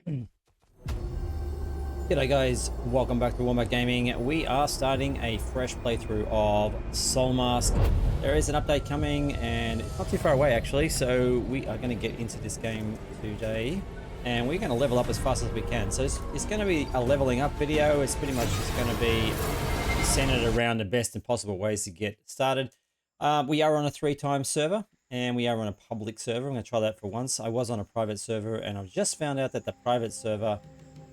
G'day guys, welcome back to Wombat Gaming. We are starting a fresh playthrough of Soulmask. There is an update coming and it's not too far away actually, so we are going to get into this game today and we're going to level up as fast as we can. So it's going to be a leveling up video. It's pretty much just going to be centered around the best and possible ways to get started. We are on a 3-time server and we are on a public server. I'm going to try that for once. I was on a private server and I've just found out that the private server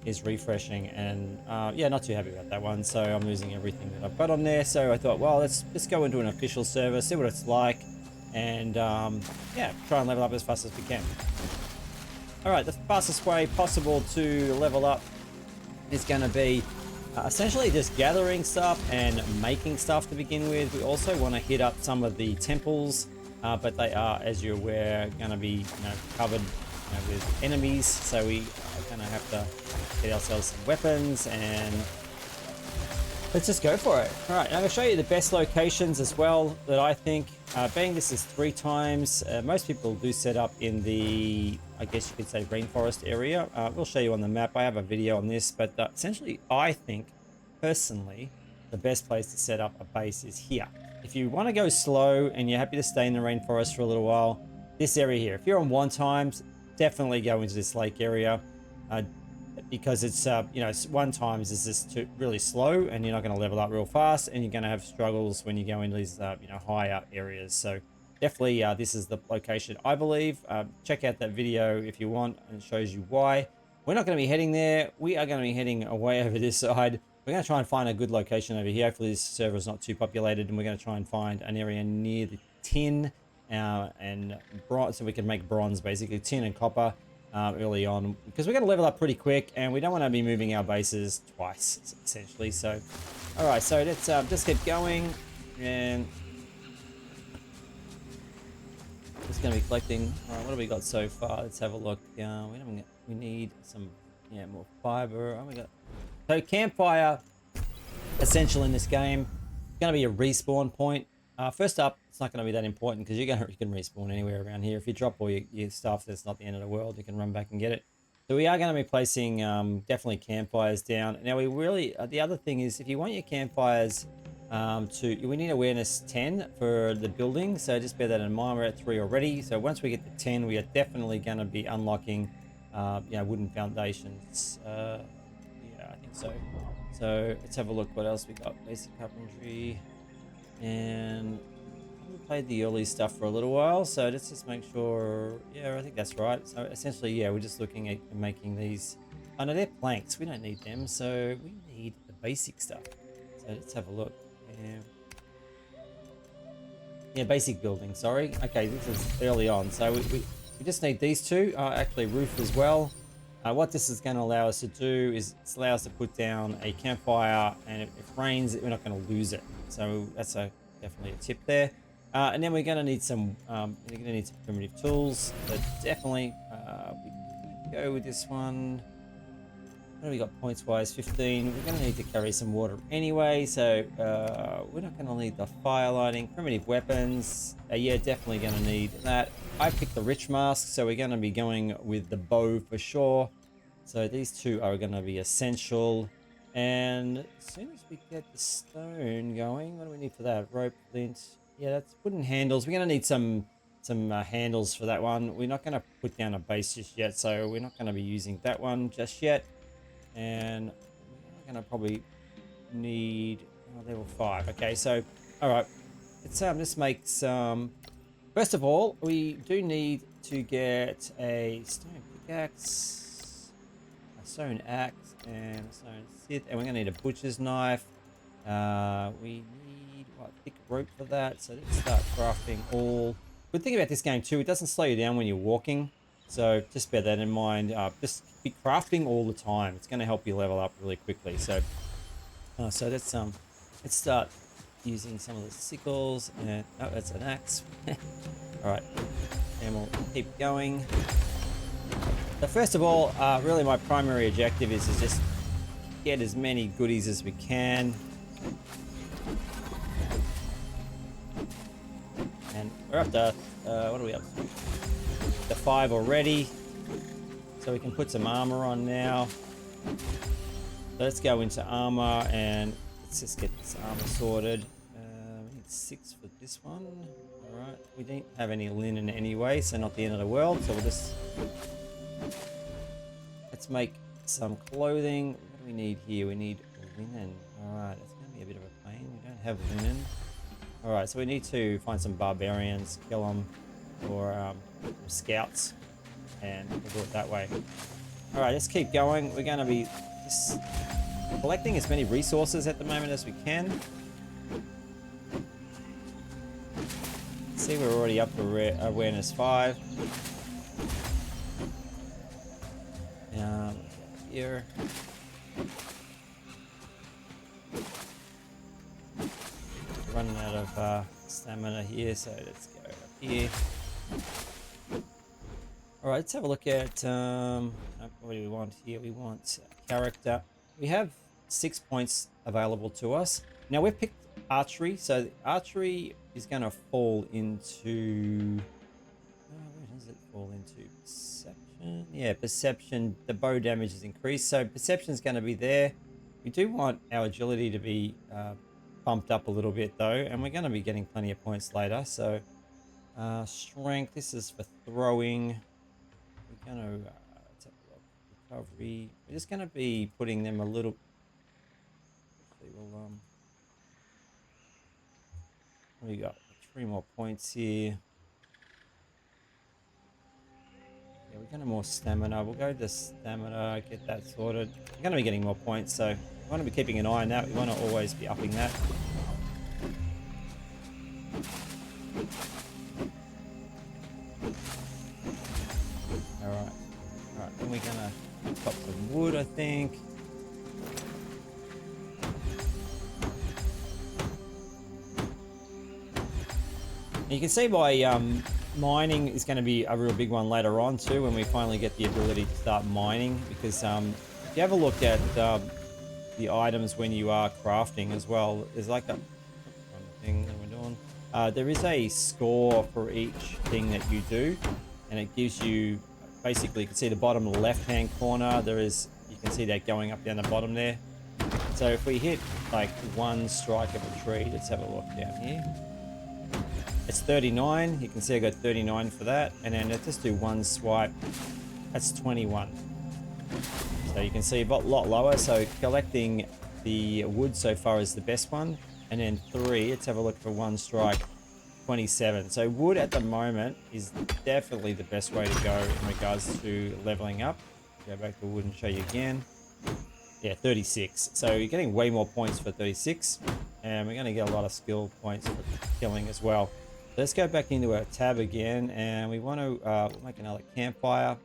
is refreshing and yeah, not too happy about that one. So I'm losing everything that I've got on there. So I thought, well, let's go into an official server, see what it's like, and yeah, try and level up as fast as we can. All right, the fastest way possible to level up is going to be essentially just gathering stuff and making stuff to begin with. We also want to hit up some of the temples, but they are, as you're aware, going to be covered with enemies, so we are going to have to get ourselves some weapons and let's just go for it. All right, I'm going to show you the best locations as well that I think, being this is 3 times, most people do set up in the, I guess you could say, rainforest area. We'll show you on the map. I have a video on this, but essentially I think personally the best place to set up a base is here. If you want to go slow and you're happy to stay in the rainforest for a little while, this area here. If you're on 1 times, definitely go into this lake area because it's 1 times is just really slow and you're not going to level up real fast and you're going to have struggles when you go into these higher areas. So definitely this is the location I believe. Check out that video if you want, and it shows you why. We're not going to be heading there. We are going to be heading away over this side. We're going to try and find a good location over here. Hopefully this server is not too populated, and we're going to try and find an area near the tin and bronze, so we can make bronze, basically tin and copper early on, because we're going to level up pretty quick and we don't want to be moving our bases twice essentially. So all right, so let's just keep going and just going to be collecting. All right, what have we got so far? Let's have a look. We need some more fiber. Oh, we got so campfire essential in this game. It's going to be a respawn point. First up, it's not going to be that important because you can respawn anywhere around here. If you drop all your stuff, that's not the end of the world. You can run back and get it. So we are going to be placing definitely campfires down. Now we really, the other thing is, if you want your campfires we need awareness 10 for the building. So just bear that in mind. We're at 3 already. So once we get to 10, we are definitely going to be unlocking wooden foundations. Yeah, I think so. So let's have a look what else we got. Basic carpentry. And we played the early stuff for a little while, so let's just make sure. Yeah, I think that's right. So essentially, yeah, we're just looking at making these. Oh no, they're planks. We don't need them, so we need the basic stuff. So let's have a look. Yeah, basic building. Sorry. Okay, this is early on, so we just need these 2. Actually, roof as well. What this is going to allow us to do is it's allow us to put down a campfire, and if it rains, we're not going to lose it. So that's definitely a tip there. And then we're going to need some primitive tools. So definitely we go with this one. What do we got points wise? 15. We're going to need to carry some water anyway, so we're not going to need the fire lighting. Primitive weapons. Yeah, definitely going to need that. I picked the rich mask, so we're going to be going with the bow for sure. So these 2 are going to be essential. And as soon as we get the stone going, what do we need for that? Rope, flint. Yeah, that's wooden handles. We're going to need some handles for that one. We're not going to put down a base just yet, so we're not going to be using that one just yet. And we're going to probably need level 5. Okay, so all right, let's just make some. First of all, we do need to get a stone pickaxe, a stone axe, and a stone scythe, and we're going to need a butcher's knife. We need thick rope for that, so let's start crafting all. Good thing about this game too, it doesn't slow you down when you're walking, so just bear that in mind. Just be crafting all the time. It's going to help you level up really quickly. So so let's start using some of the sickles, and oh, that's an axe. All right, and we'll keep going. So first of all, really my primary objective is to just get as many goodies as we can. And we're up to, what are we up to? The 5 already. So we can put some armor on now. Let's go into armor and let's just get this armor sorted. We need 6 for this one. All right, we don't have any linen anyway, so not the end of the world. So let's make some clothing. What do we need here? We need linen. All right, that's going to be a bit of a pain. We don't have linen. All right, so we need to find some barbarians, kill them, or scouts, and we'll do it that way. All right, let's keep going. We're going to be just collecting as many resources at the moment as we can. See, we're already up to awareness 5. Here. Running out of stamina here, so let's go up here. All right, let's have a look at what do we want here? We want character. We have 6 points available to us. Now we've picked archery, so the archery is going to fall into. Where does it fall into? Perception. Yeah, perception. The bow damage is increased, so perception is going to be there. We do want our agility to be bumped up a little bit though, and we're going to be getting plenty of points later. So strength. This is for throwing. We're going to let's have a look. Recovery. We're just going to be putting them a little. Actually, we'll we got 3 more points here. Yeah, we're going to more stamina. We'll go to stamina, get that sorted. We're going to be getting more points, so we want to be keeping an eye on that. We want to always be upping that. Alright. Alright, then we're going to chop some wood, I think. And you can see why mining is going to be a real big one later on too, when we finally get the ability to start mining, because if you have a look at the items when you are crafting as well, there's like a thing that we're doing. There is a score for each thing that you do, and it gives you basically, you can see the bottom left hand corner, you can see that going up down the bottom there. So if we hit like 1 strike of a tree, let's have a look down here. It's 39. You can see I got 39 for that. And then let's just do 1 swipe. That's 21. So you can see a lot lower. So collecting the wood so far is the best one. And then 3, let's have a look for 1 strike, 27. So wood at the moment is definitely the best way to go in regards to leveling up. Go back to wood and show you again. Yeah, 36. So you're getting way more points for 36. And we're going to get a lot of skill points for killing as well. Let's go back into our tab again, and we want to make another campfire.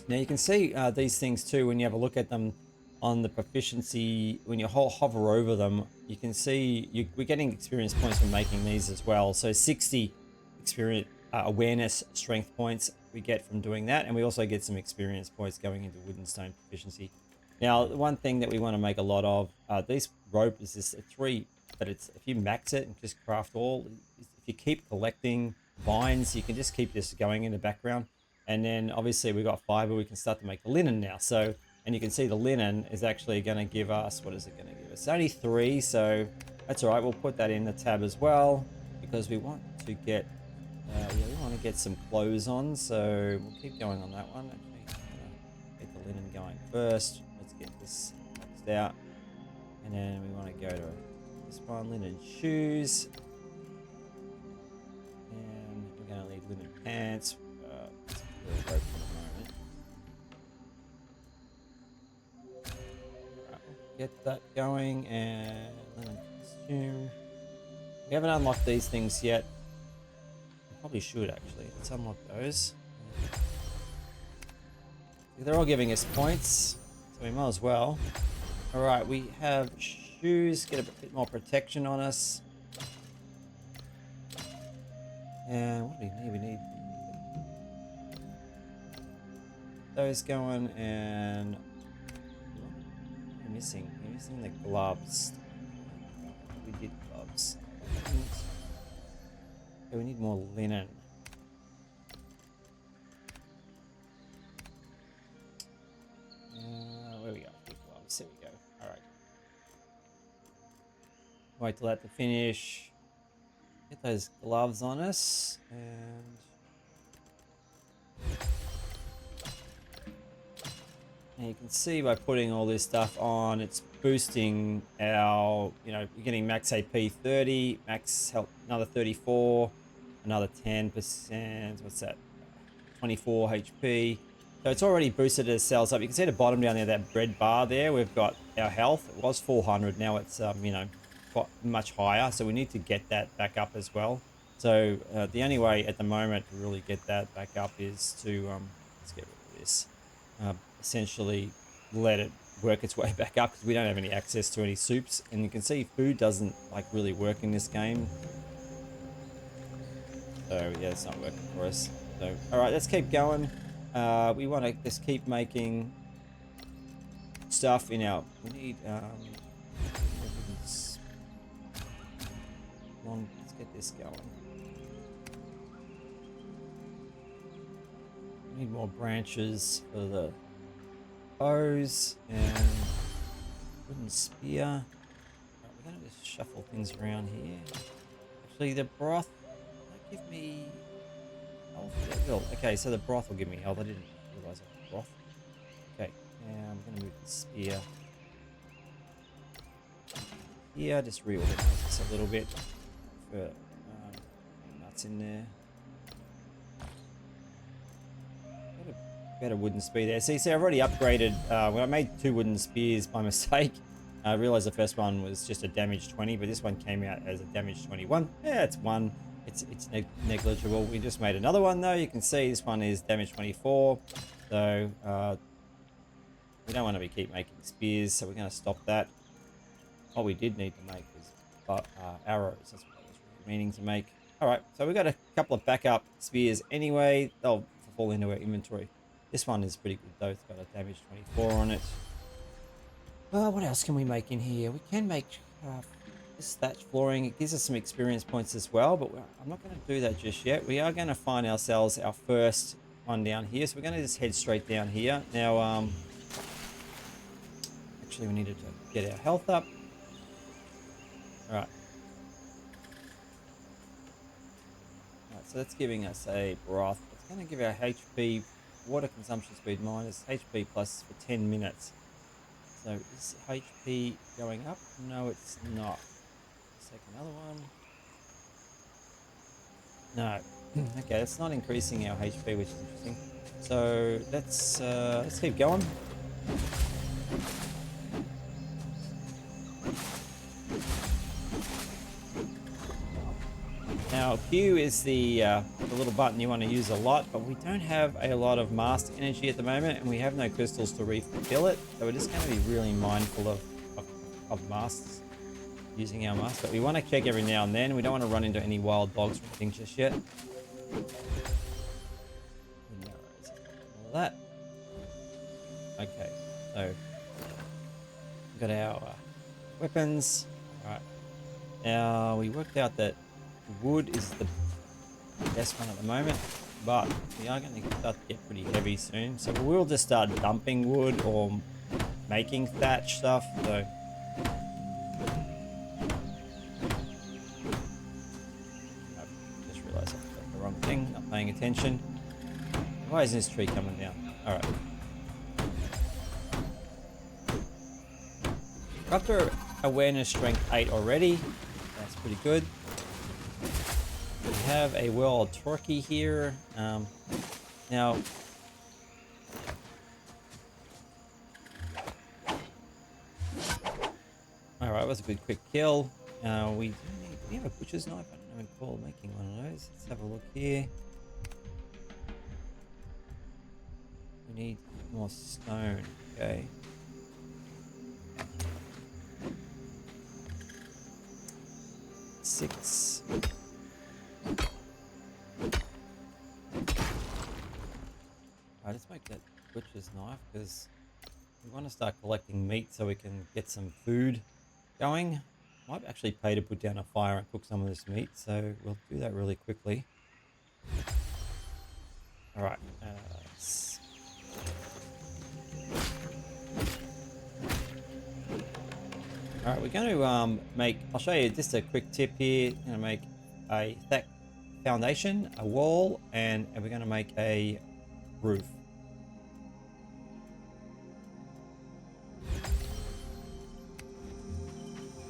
Now you can see these things too when you have a look at them on the proficiency. When you hover over them, you can see we're getting experience points from making these as well. So 60 experience awareness strength points we get from doing that, and we also get some experience points going into wood and stone proficiency. Now, the one thing that we want to make a lot of, this rope is just a 3, but it's if you max it and just craft all, if you keep collecting vines, you can just keep this going in the background. And then obviously we've got fiber, we can start to make the linen now. So, and you can see the linen is actually going to give us, what is it going to give us? It's only 3, so that's all right. We'll put that in the tab as well, because we want to get, we want to get some clothes on. So we'll keep going on that one. Actually, get the linen going first. Let's get this boxed out. And then we want to go to this one, linen shoes. And we're going to need linen pants. Let's put a rope for the moment. Right, we'll get that going, and linen costume. We haven't unlocked these things yet. We probably should actually. Let's unlock those. They're all giving us points, so we might as well. All right, we have shoes, get a bit more protection on us. And what do we need? We need those going, and what are we missing? We're missing the gloves. We did gloves. Okay, we need more linen. wait till that to finish. Get those gloves on us, and you can see by putting all this stuff on, it's boosting our, we're getting max AP 30, max health another 34, another 10%. What's that? 24 HP. So it's already boosted our cells up. You can see at the bottom down there, that red bar there, we've got our health. It was 400. Now it's, quite much higher. So we need to get that back up as well. So the only way at the moment to really get that back up is to, let's get rid of this, essentially let it work its way back up because we don't have any access to any soups. And you can see food doesn't like really work in this game. So yeah, it's not working for us. So, all right, let's keep going. We want to just keep making stuff in our, we need, let's get this going. We need more branches for the bows and wooden spear. All right, we're going to just shuffle things around here. Actually, the broth, will that give me health? Yeah, it will. Okay, so the broth will give me health. I didn't realize I had broth. Okay, now I'm going to move the spear here. Just reorganize this a little bit for nuts in there. Got a better wooden spear there. See, I've already upgraded. When I made 2 wooden spears by mistake, I realized the first one was just a damage 20, but this one came out as a damage 21. Yeah, it's 1. It's negligible. We just made another one though. You can see this one is damage 24. So we don't want to keep making spears, so we're going to stop that. What we did need to make was arrows. That's what I was really meaning to make. All right, so we've got a couple of backup spears anyway. They'll fall into our inventory. This one is pretty good though. It's got a damage 24 on it. What else can we make in here? We can make this thatch flooring. It gives us some experience points as well, but I'm not going to do that just yet. We are going to find ourselves our first one down here. So we're going to just head straight down here. Now, actually we needed to get our health up. All right. All right, so that's giving us a broth. It's going to give our HP, water consumption speed minus HP plus for 10 minutes. So is HP going up? No, it's not. Let's take another one. No. Okay, that's not increasing our HP, which is interesting. So let's keep going. Now Q is the little button you want to use a lot, but we don't have a lot of master energy at the moment, and we have no crystals to refill it. So we're just going to be really mindful of masks, using our mask. But we want to check every now and then. We don't want to run into any wild dogs or anything just yet. All that. Okay, so we've got our weapons. All right. Now we worked out that wood is the best one at the moment, but we are going to start to get pretty heavy soon. So we'll just start dumping wood or making thatch stuff. So I just realized I've done the wrong thing, not paying attention. Why is this tree coming down? All right. After awareness strength 8 already, that's pretty good. We have a world turkey here. Now, all right, was a good quick kill. We do we have a butcher's knife? I don't recall making one of those. Let's have a look here. We need more stone. Okay. Six. Alright, let's make that butcher's knife because we want to start collecting meat so we can get some food going. Might actually pay to put down a fire and cook some of this meat, so we'll do that really quickly. Alright, All right, we're going to make, I'll show you just a quick tip here. We're going to make a that foundation, a wall, and we're going to make a roof.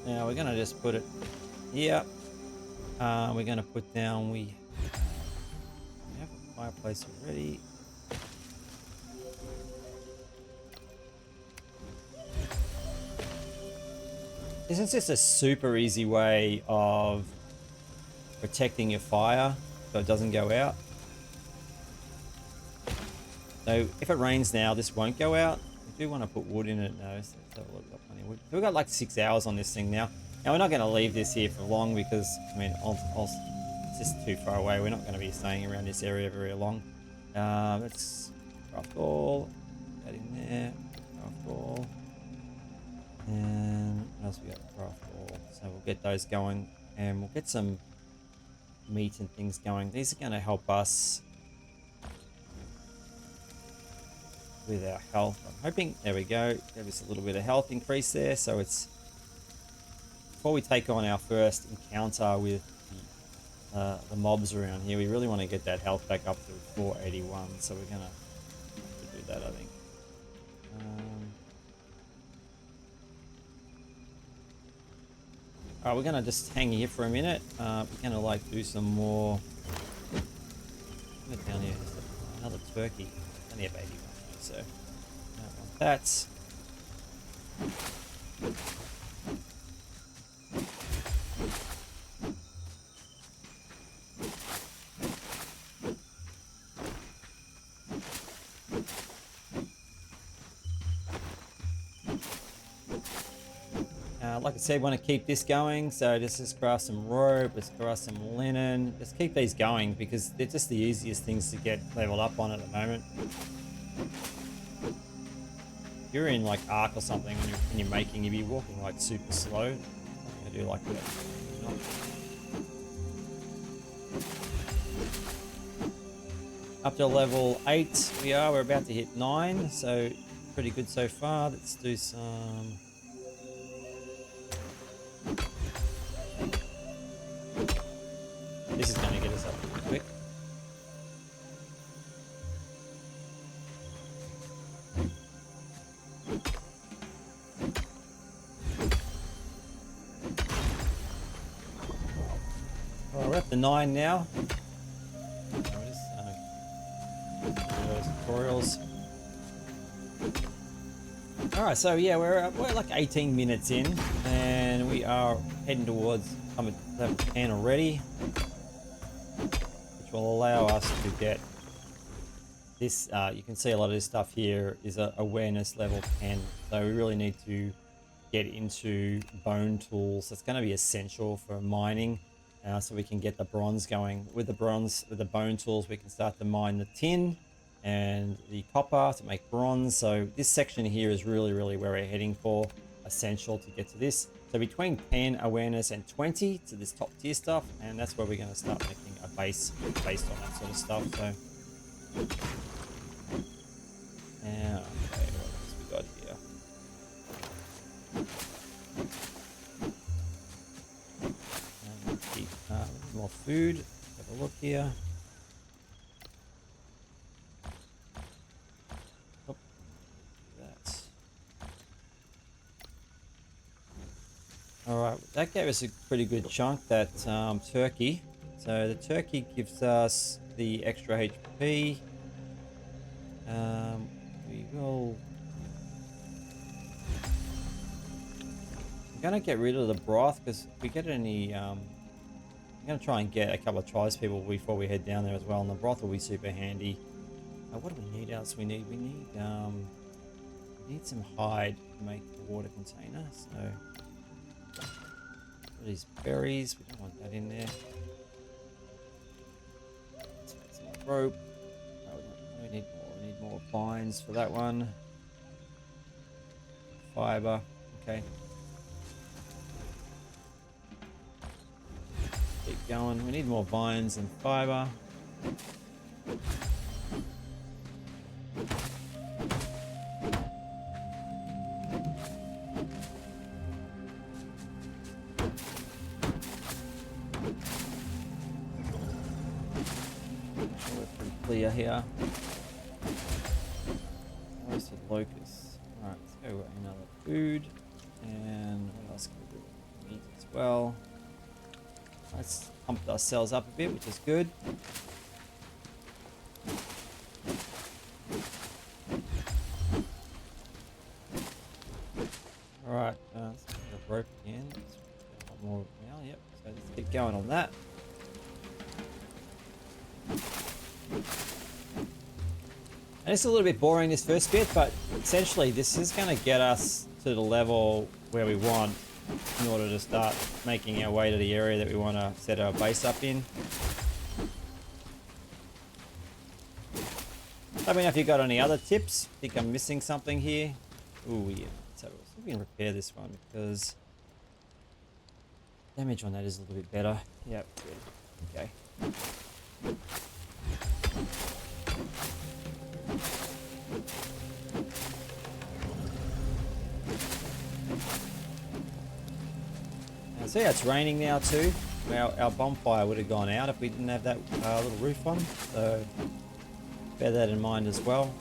Now we're going to just put it here. We're going to put down, we have a fireplace already. This is just a super easy way of protecting your fire so it doesn't go out. So if it rains now, this won't go out. I do want to put wood in it. No, so we've got plenty of wood. So we've got like 6 hours on this thing now. Now we're not going to leave this here for long because, I mean, it's just too far away. We're not going to be staying around this area very long. Let's craft all. Put that in there. Craft all. And what else we got? Craft all. So we'll get those going and we'll get some meat and things going. These are going to help us with our health. I'm hoping, there we go, give us a little bit of health increase there. So it's, before we take on our first encounter with the mobs around here, we really want to get that health back up to 481. So we're going to have to do that, I think. All right, we're going to just hang here for a minute. We're going to like do some more. Down here, another turkey. Only a baby one, so I don't want that. Like I said, want to keep this going, so just craft some rope, let's craft some linen, just keep these going because they're just the easiest things to get leveled up on at the moment. If you're in like Ark or something when you're making, you'd be walking like super slow. I'm gonna do like that. Up to level 8 we're about to hit 9, so pretty good so far. Let's do some. This is going to get us up pretty quick. Well, we're up to 9 now. Those tutorials. All right, so yeah, we're like 18 minutes in, and we are heading towards level 10 already. Will allow us to get this. You can see a lot of this stuff here is a awareness level 10, so we really need to get into bone tools. That's going to be essential for mining, so we can get the bronze going. With the bone tools, we can start to mine the tin and the copper to make bronze. So this section here is really where we're heading for, essential to get to this. So between 10 awareness and 20 to this top tier stuff, and that's where we're going to start making a base based on that sort of stuff. So, yeah, okay, what else we got here? Keep more food. Have a look here. All right, that gave us a pretty good chunk, that turkey. So the turkey gives us the extra HP. We will. I'm gonna get rid of the broth because if we get any. I'm gonna try and get a couple of tribespeople before we head down there as well, and the broth will be super handy. What do we need else? We need some hide to make the water container. So. These berries, we don't want that in there. Let's make some more rope. We need more vines for that one. Fiber, okay. Keep going. We need more vines and fiber. earlier here. Roasted locusts. Alright, let's go with another food. And what else can we do? Meat as well. Let's pump ourselves up a bit, which is good. Alright, let's get a rope again. Let's get a lot more now, yep. So let's keep going on that. And it's a little bit boring this first bit, but essentially this is going to get us to the level where we want in order to start making our way to the area that we want to set our base up in. Let me know if you got any other tips. Think I'm missing something here. Ooh, yeah. So we can repair this one because damage on that is a little bit better. Yep, good. Okay. So yeah, it's raining now too. Our bonfire would have gone out if we didn't have that little roof on. So bear that in mind as well.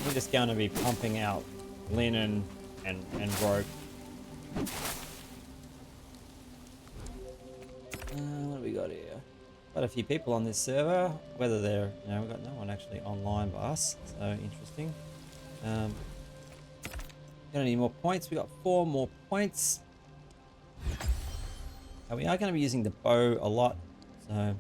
We're just going to be pumping out linen and rope. What do we got here? Quite a few people on this server. Whether they're, we've got no one actually online by us. So interesting. Got any more points? We got 4 more points. And we are going to be using the bow a lot. So, I'm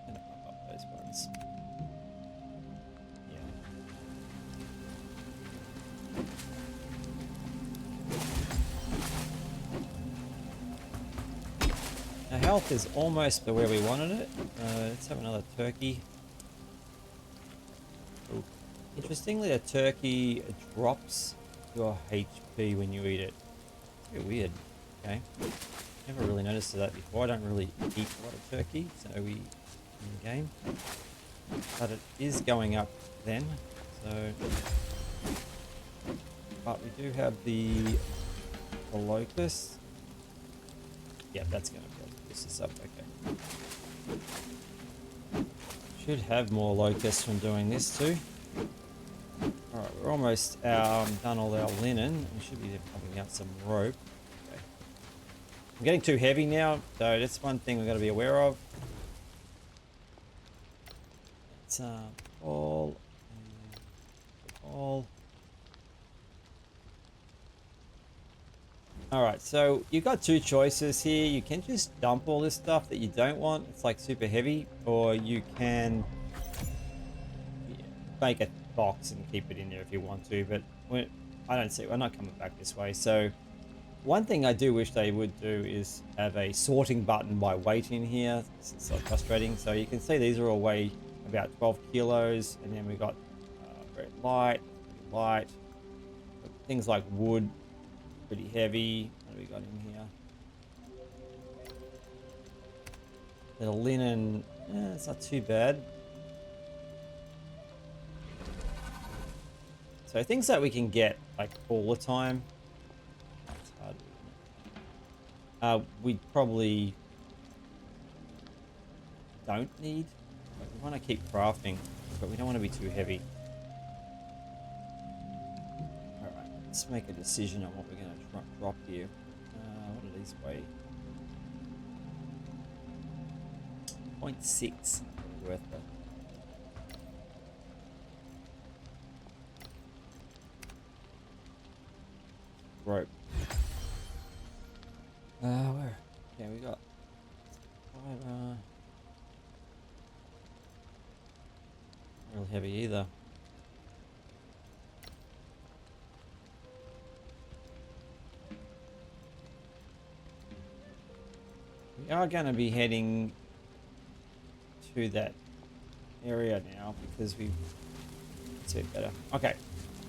gonna pump up those ones. Yeah. Our health is almost to where we wanted it. Let's have another turkey. Ooh. Interestingly, a turkey drops your HP when you eat it. It's a bit weird. Okay. Never really noticed that before. I don't really eat a lot of turkey, so we in the game. But it is going up then. So, but we do have the locust. Yeah, that's going to be able to boost this up. Okay. Should have more locusts from doing this too. Alright, we're almost done all our linen. We should be pumping out some rope. Okay. I'm getting too heavy now, so that's one thing we've got to be aware of. It's all. Alright, so you've got 2 choices here. You can just dump all this stuff that you don't want. It's like super heavy, or you can make a box and keep it in there if you want to, but I don't see, we're not coming back this way. So one thing I do wish they would do is have a sorting button by weight in here. It's so frustrating. So you can see these are all weigh about 12 kilos, and then we got very light, things like wood, pretty heavy. What do we got in here? The linen, it's not too bad. So things that we can get like all the time. That's hard. We probably don't need. Like, we want to keep crafting, but we don't want to be too heavy. All right, let's make a decision on what we're going to drop here. What do these weigh? 0.6. Worth it. Rope. Where? Yeah, we got 5. Not real heavy either. We are going to be heading to that area now because we've see it better. Okay,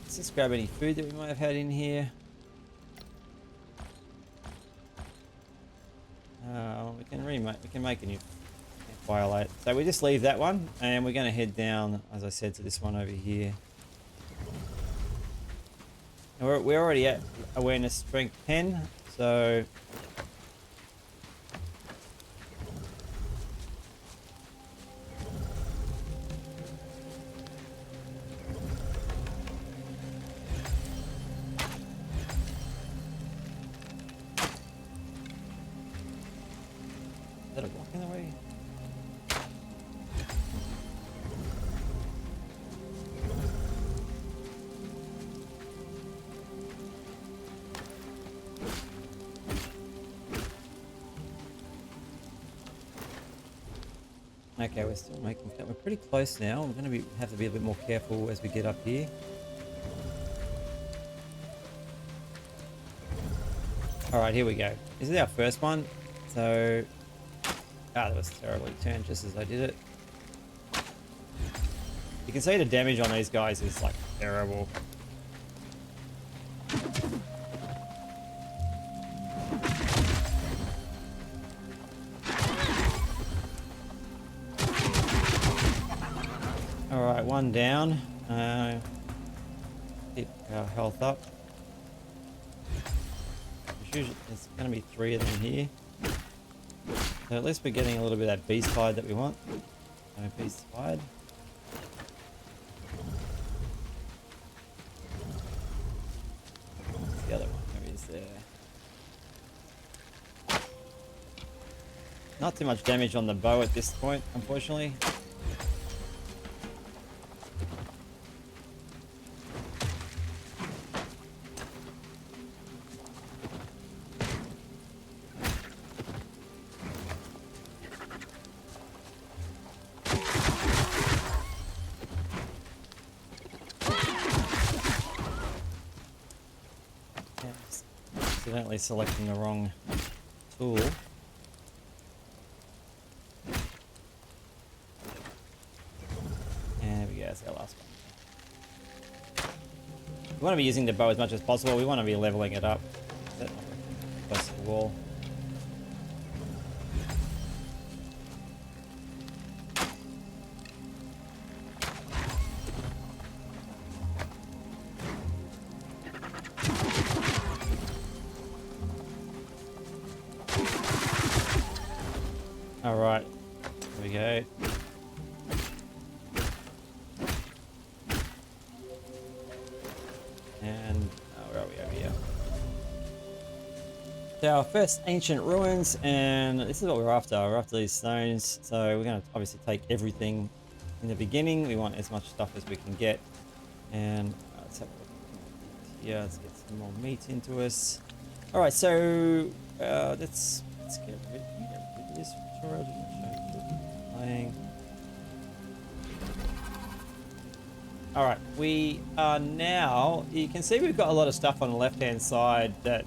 let's just grab any food that we might have had in here. We can make a new campfire. So we just leave that one, and we're going to head down, as I said, to this one over here. And we're already at awareness strength 10, so is that a block in the way? Okay, we're still making. We're pretty close now. We're going to have to be a bit more careful as we get up here. All right, here we go. This is our first one. So, that was terribly turned just as I did it. You can see the damage on these guys is like terrible. All right, one down. Keep our health up. There's going to be 3 of them here. So at least we're getting a little bit of that beast hide that we want. Beast hide. Where's the other one? Maybe it's there. Not too much damage on the bow at this point, unfortunately. Accidentally selecting the wrong tool. And there we go, that's our last one. We want to be using the bow as much as possible. We want to be leveling it up. Close to the wall. All right, here we go. And where are we over here? So our first ancient ruins, and this is what we're after. We're after these stones. So we're going to obviously take everything in the beginning. We want as much stuff as we can get. And let's have a look here. Let's get some more meat into us. All right, so let's get rid of this. Playing. All right, we are now. You can see we've got a lot of stuff on the left-hand side that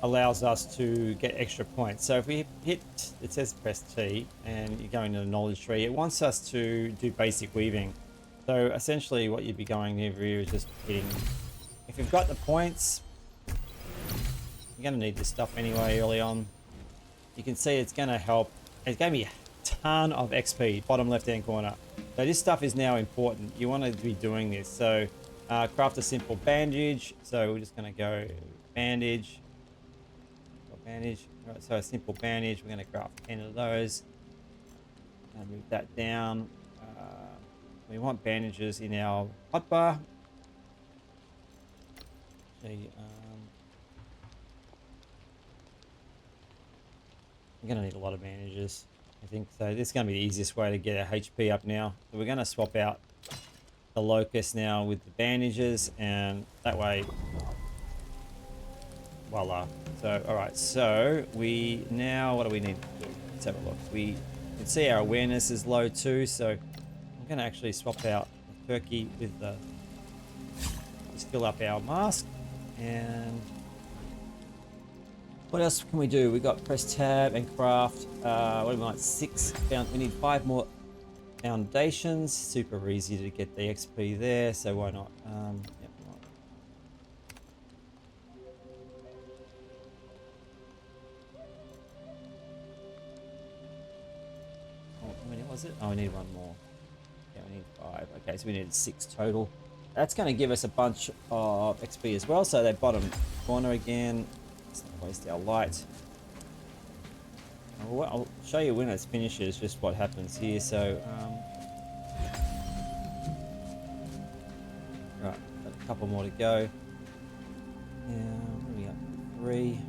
allows us to get extra points. So if we hit, it says press T, and you're going to the knowledge tree. It wants us to do basic weaving. So essentially, what you'd be going over here is just hitting. If you've got the points, you're going to need this stuff anyway early on. You can see it's going to help. It's going to be a ton of XP, bottom left-hand corner. So this stuff is now important. You want to be doing this. So craft a simple bandage. So we're just going to go bandage. Bandage. All right, so a simple bandage. We're going to craft 10 of those. And move that down. We want bandages in our hotbar. Actually, I'm going to need a lot of bandages, I think. So this is going to be the easiest way to get our HP up now. So we're going to swap out the locust now with the bandages, and that way, voila. So, all right, so we now, what do we need to do? Let's have a look. We can see our awareness is low too, so I'm going to actually swap out the turkey with the, just fill up our mask. And what else can we do? We got press tab and craft. What do we want? 6. We need 5 more foundations. Super easy to get the XP there, so why not? Yep, why not? Oh, how many was it? Oh, we need 1 more. Yeah, we need 5. Okay, so we needed 6 total. That's going to give us a bunch of XP as well. So that bottom corner again. Let's not waste our light. I'll show you when it finishes just what happens here. So, right, got a couple more to go. What are we up to? 3.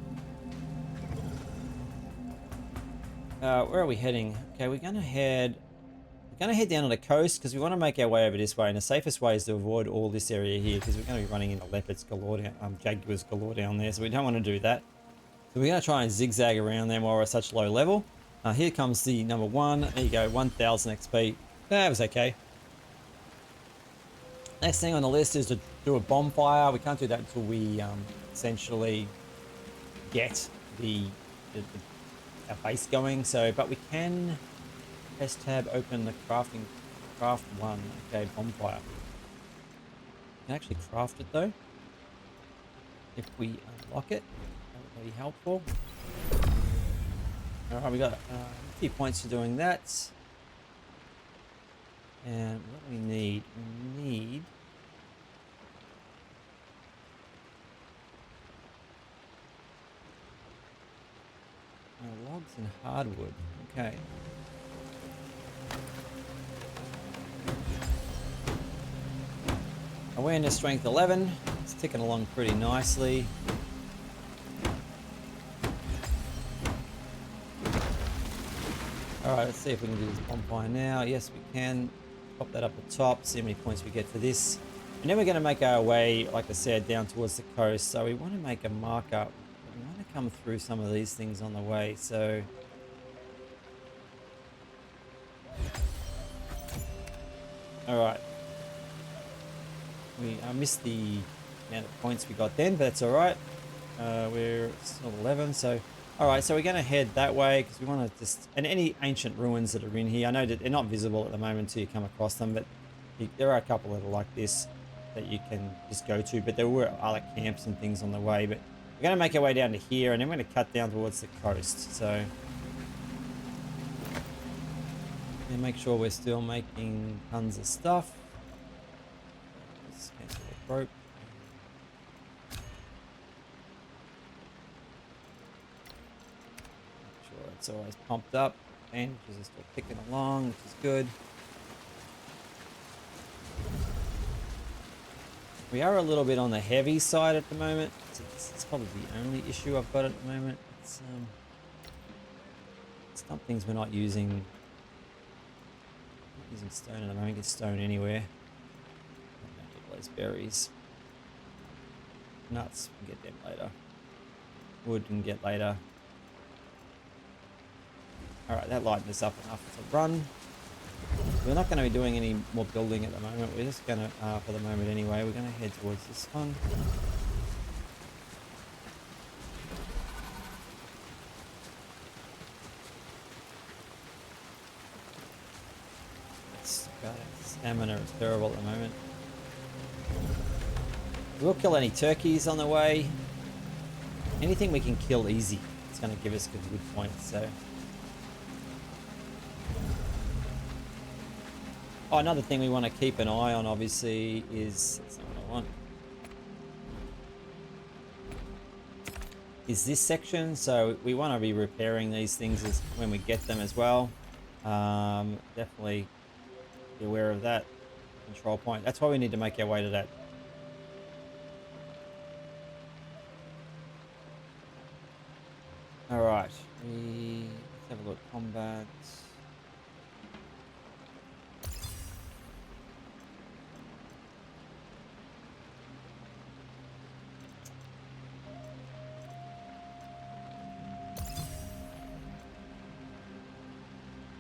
Where are we heading? Okay, we're gonna head down on the coast because we want to make our way over this way. And the safest way is to avoid all this area here because we're going to be running into leopards galore, jaguars galore down there. So we don't want to do that. So we're going to try and zigzag around them while we're at such low level. Here comes the number 1. There you go, 1000 XP. That was okay. Next thing on the list is to do a bonfire. We can't do that until we essentially get our base going. So, but we can press tab, open the craft 1. Okay, bonfire. We can actually craft it though. If we unlock it, that would be helpful. All right, we got a few points for doing that. And what do we need? We need logs and hardwood. Okay. Awareness strength 11. It's ticking along pretty nicely. Alright, let's see if we can do this bonfire now. Yes, we can. Pop that up the top, see how many points we get for this. And then we're going to make our way, like I said, down towards the coast. So we want to make a markup. We want to come through some of these things on the way. So alright. I missed the amount of points we got then, but that's alright. We're still 11, so alright, so we're going to head that way because we want to just, and any ancient ruins that are in here, I know that they're not visible at the moment until you come across them, but there are a couple that are like this that you can just go to, but there were other camps and things on the way, but we're going to make our way down to here and then we're going to cut down towards the coast, so and make sure we're still making tons of stuff. Let's cancel the rope. It's always pumped up. Bandages are still ticking along, which is good. We are a little bit on the heavy side at the moment. It's probably the only issue I've got at the moment. It's some things we're not using stone at the moment. Get stone anywhere. Get those berries. Nuts, we can get them later. Wood we can get later. Alright, that lightened us up enough to run. We're not going to be doing any more building at the moment. We're just going to, for the moment anyway, we're going to head towards this one. Stamina is terrible at the moment. We'll kill any turkeys on the way. Anything we can kill easy, it's going to give us good points, so... Oh, another thing we want to keep an eye on, obviously, is... That's not what I want. Is this section, so we want to be repairing these things when we get them as well. Definitely be aware of that control point. That's why we need to make our way to that. All right, let's have a look. Combat.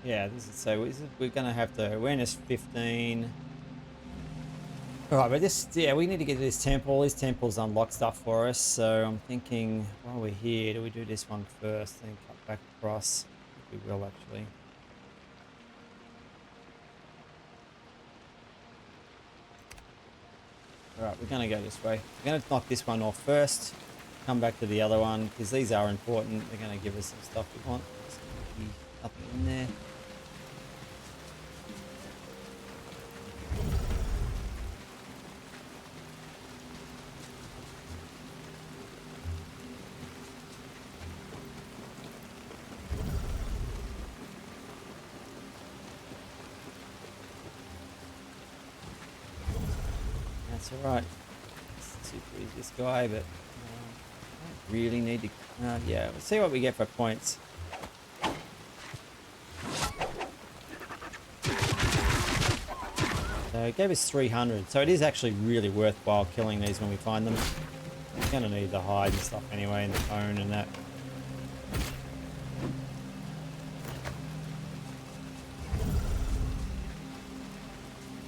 Yeah, this is so we're gonna have to awareness 15. All right, but this, yeah, we need to get to this temple. These temples unlock stuff for us, so I'm thinking while we're here, do we do this one first, then cut back across? I think we will actually. All right, we're gonna go this way. We're gonna knock this one off first. Come back to the other one because these are important. They're gonna give us some stuff we want. There's gonna be nothing in there. It's alright. It's super easy, this guy, but I don't really need to. Yeah, let's see what we get for points. So it gave us 300. So it is actually really worthwhile killing these when we find them. We're going to need the hide and stuff anyway, and the bone and that.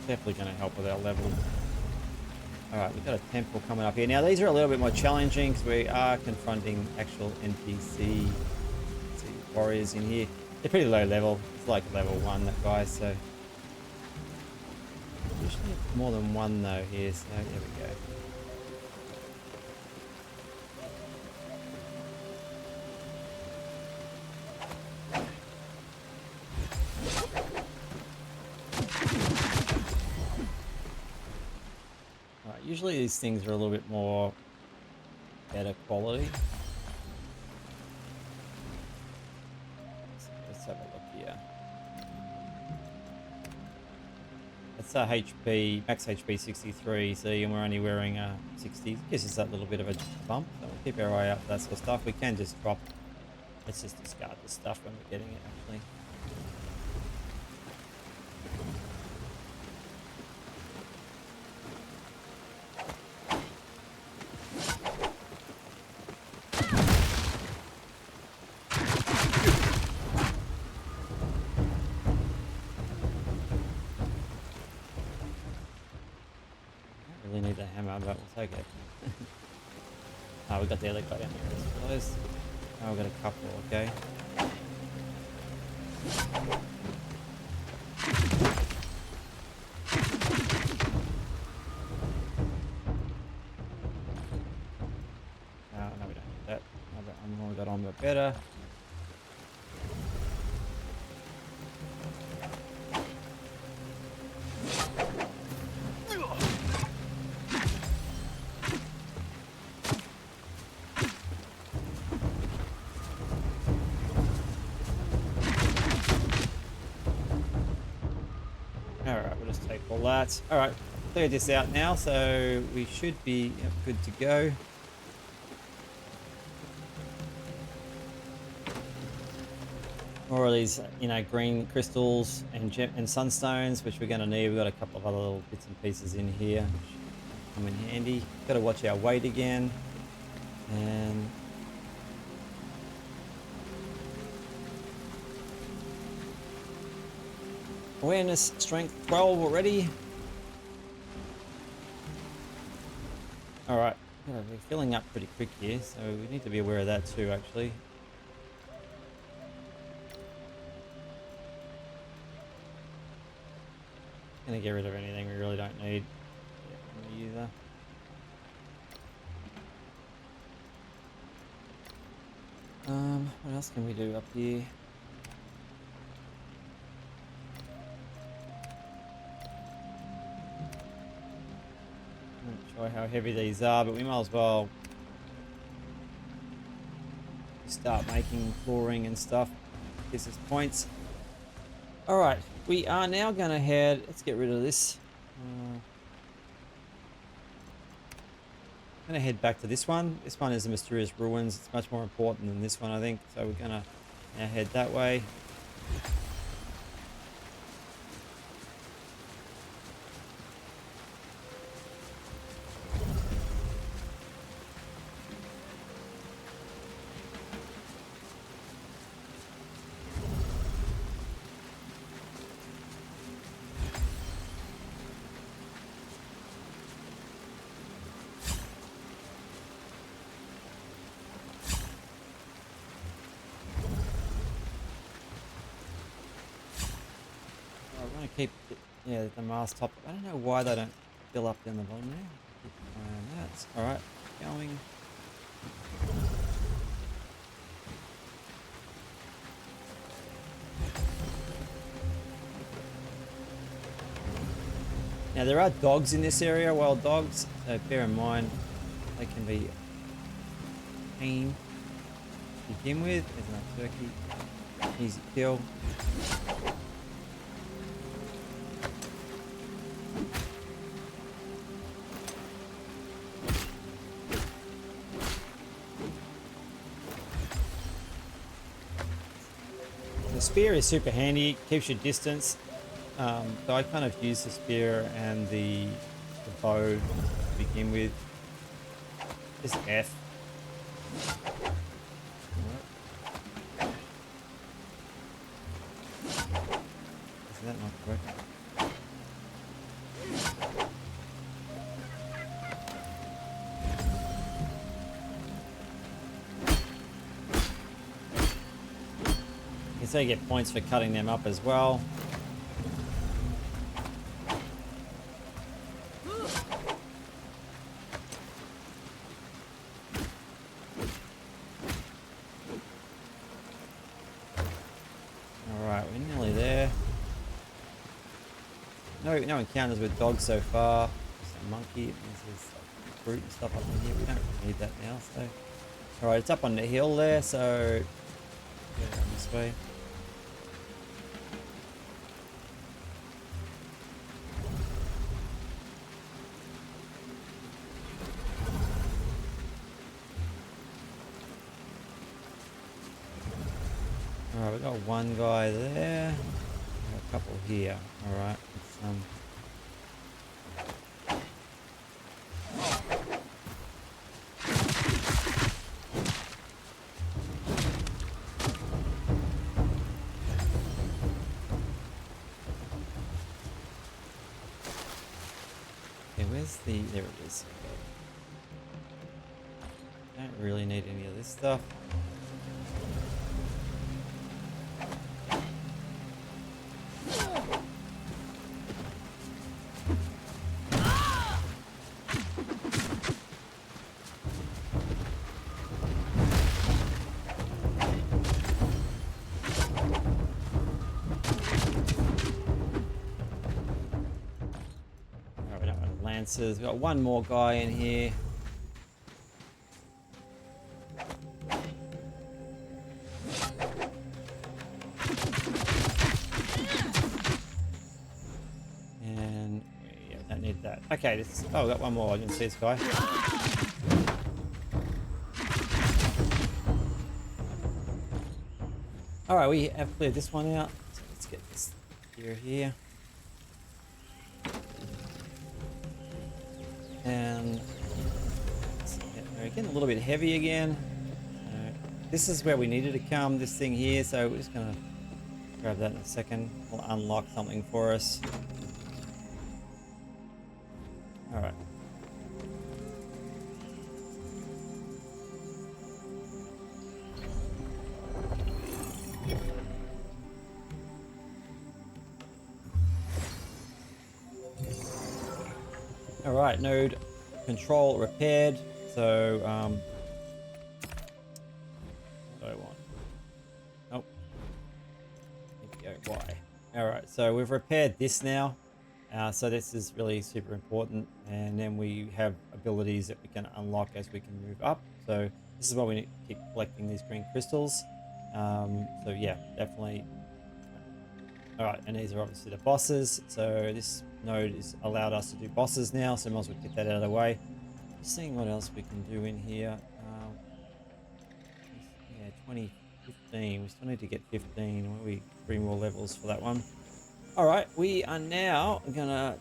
Definitely going to help with our level. Alright, we've got a temple coming up here. Now these are a little bit more challenging because we are confronting actual NPC warriors in here. They're pretty low level. It's like level 1, that guy, so... Usually more than one though here, so there we go. Alright, usually these things are a little bit more better quality. Let's have a look here. That's our HP, max HP 63, see, and we're only wearing 60. Gives us that little bit of a bump. So we'll keep our eye out for that sort of stuff. We can just drop, let's just discard this stuff when we're getting it actually. Really need the hammer, but we'll take it. Oh, we got the other guy down here. Oh, we got a couple, okay. No, we don't need that. I'm more got on but better. Alright, we'll just take all that. Alright, clear this out now, so we should be good to go. More of these, you know, green crystals and sunstones, which we're going to need. We've got a couple of other little bits and pieces in here, which come in handy. Got to watch our weight again. And awareness, strength 12 already. Alright, we're filling up pretty quick here, so we need to be aware of that too, actually. Gonna get rid of anything we really don't need. Yeah, either. What else can we do up here? I'm not sure how heavy these are, but we might as well start making flooring and stuff. Gives us points. Alright, we are now going to head... Let's get rid of this. I'm going to head back to this one. This one is the Mysterious Ruins. It's much more important than this one, I think. So we're going to now head that way. Keep the mast top. I don't know why they don't fill up down the bottom there. Keep an eye on that. All right, going. Now there are dogs in this area, wild dogs. So bear in mind they can be a pain to begin with. There's no turkey, easy kill. The spear is super handy, keeps your distance. So I kind of use the spear and the bow to begin with. Just F. Is that not correct? You can say you get points for cutting them up as well. Alright, we're nearly there. No encounters with dogs so far. There's a monkey, there's fruit and stuff up in here. We don't really need that now, so. Alright, it's up on the hill there, so yeah, down this way. Alright, we got one guy there. A couple here. Alright, okay, where's the... There it is. Don't really need any of this stuff. We've got one more guy in here. And yeah, don't need that. Okay, this. Oh, we got one more. I didn't see this guy. All right, we have cleared this one out. So let's get this here. And we're getting a little bit heavy again. This is where we needed to come, this thing here, so we're just gonna grab that in a second. We'll unlock something for us. Alright. Alright, node control repaired. So, what do I want? Oh. Here we go, Y. Alright, so we've repaired this now. So this is really super important. And then we have abilities that we can unlock as we can move up. So this is why we need to keep collecting these green crystals. So yeah, definitely. Alright, and these are obviously the bosses. So this node is allowed us to do bosses now, so we might as well get that out of the way. Just seeing what else we can do in here. Yeah, 2015. We still need to get 15. We 3 more levels for that one. Alright, we are now gonna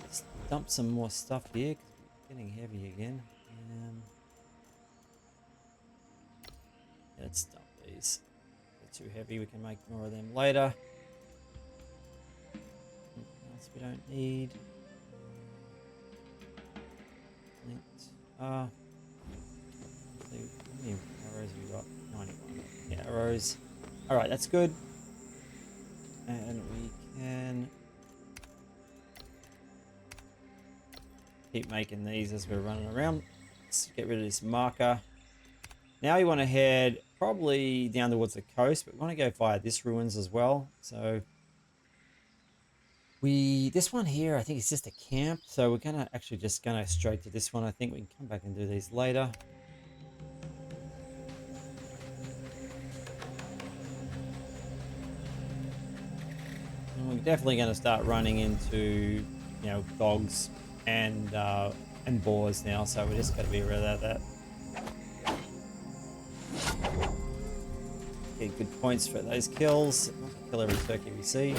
dump some more stuff here because we're getting heavy again. Yeah, let's dump these. They're too heavy, we can make more of them later. We don't need. How many arrows have we got? 91. Yeah, arrows. Alright, that's good. And we can keep making these as we're running around. Let's get rid of this marker. Now we want to head probably down towards the coast, but we want to go via this ruins as well. So this one here, I think it's just a camp, so we're gonna actually just go straight to this one. I think we can come back and do these later. And we're definitely going to start running into, you know, dogs and boars now, so we just got to be rid of that. Get good points for those kills. Kill every turkey we see.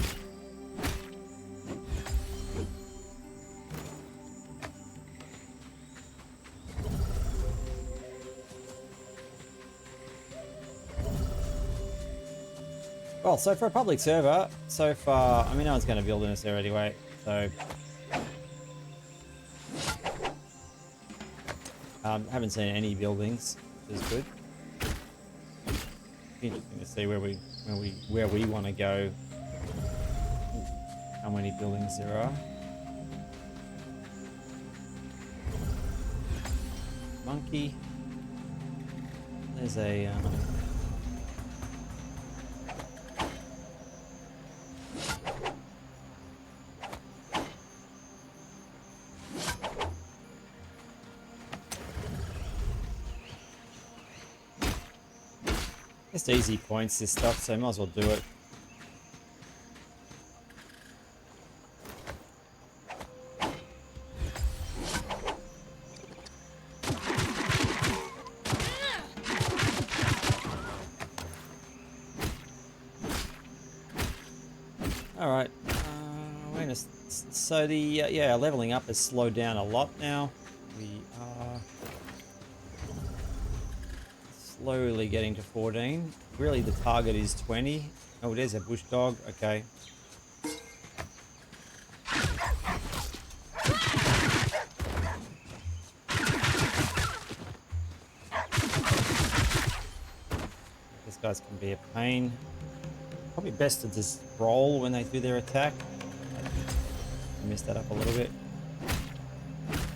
Well, so for a public server, so far, I mean, no one's going to build in this area anyway, so haven't seen any buildings, which is good. Interesting to see where we want to go. How many buildings there are. Monkey. There's a just easy points, this stuff, so might as well do it. All right, so the yeah, leveling up has slowed down a lot now. We are slowly getting to 14. Really, the target is 20. Oh, there's a bush dog. Okay. These guys can be a pain. Probably best to just roll when they do their attack. I messed that up a little bit.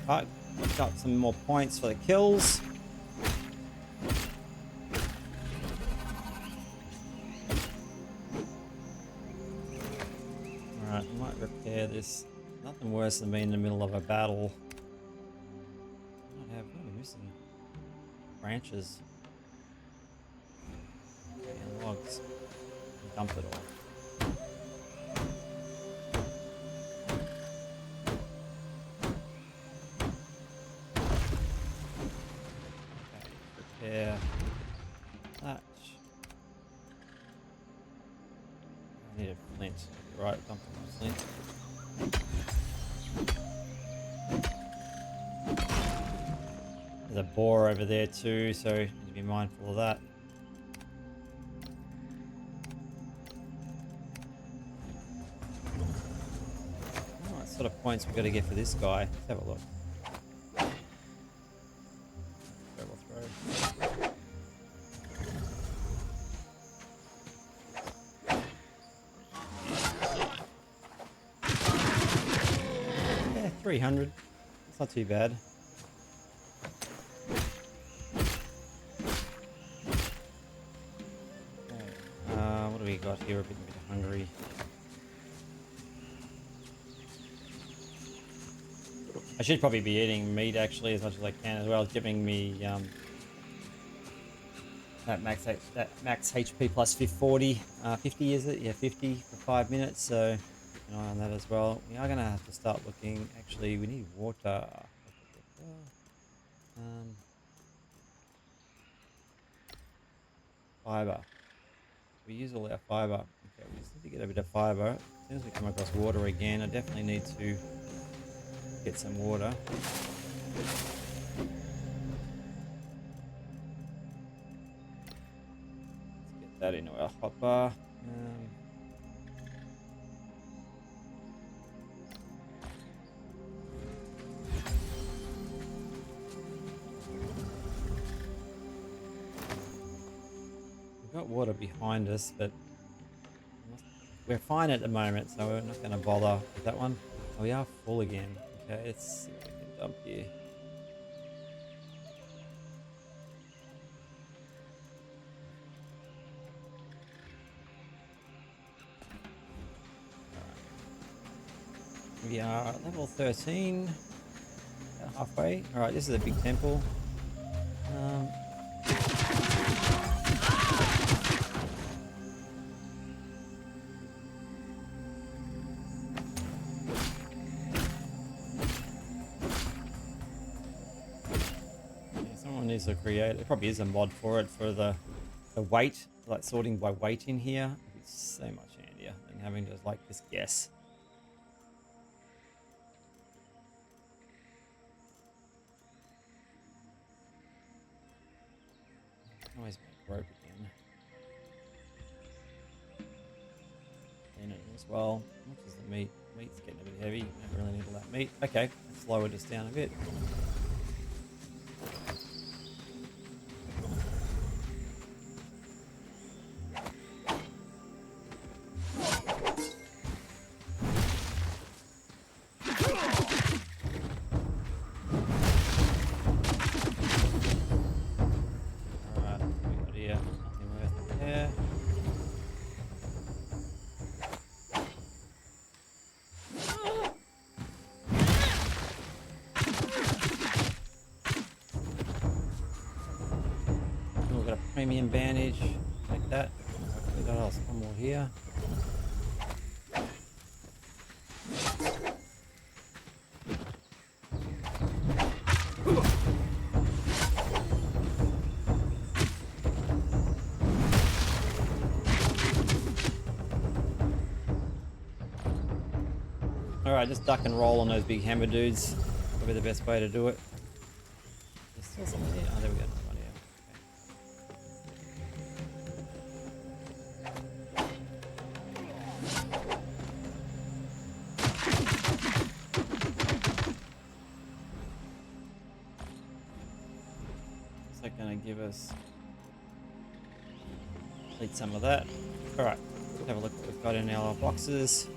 But I've got some more points for the kills. Alright, I might repair this. Nothing worse than being in the middle of a battle. What am I missing? Branches. And logs. Dump it all. Okay, repair that. I need a flint. Right, dump my flint. There's a boar over there too, so need to be mindful of that. What sort of points we've got to get for this guy? Let's have a look. Yeah, 300. It's not too bad. Okay. What do we got here? A bit hungry. I should probably be eating meat actually as much as I can as well, giving me that max HP plus 40, 50 is it? Yeah, 50 for 5 minutes. So keep an eye on that as well. We are gonna have to start looking. Actually, we need water. Fiber. We use all our fiber. Okay, we just need to get a bit of fiber. As soon as we come across water again, I definitely need to get some water. Let's get that into our hopper. We've got water behind us, but we're fine at the moment, so we're not going to bother with that one. Oh, we are full again. Okay, let's see what we can dump here. Right. We are at level 13, about halfway. All right, this is a big temple. Needs to create. There probably is a mod for it for the weight Like sorting by weight in here would be so much handier than having to like just guess. Always make rope again. Linen as well. How much is the meat? Meat's getting a bit heavy. Don't really need all that meat. Okay, let's lower this down a bit. Premium bandage, like that. Hopefully that else one more here. Alright, just duck and roll on those big hammer dudes. Probably the best way to do it. There's still something here. Oh, there we go. Going to give us complete some of that. All right, let's have a look what we've got in our boxes.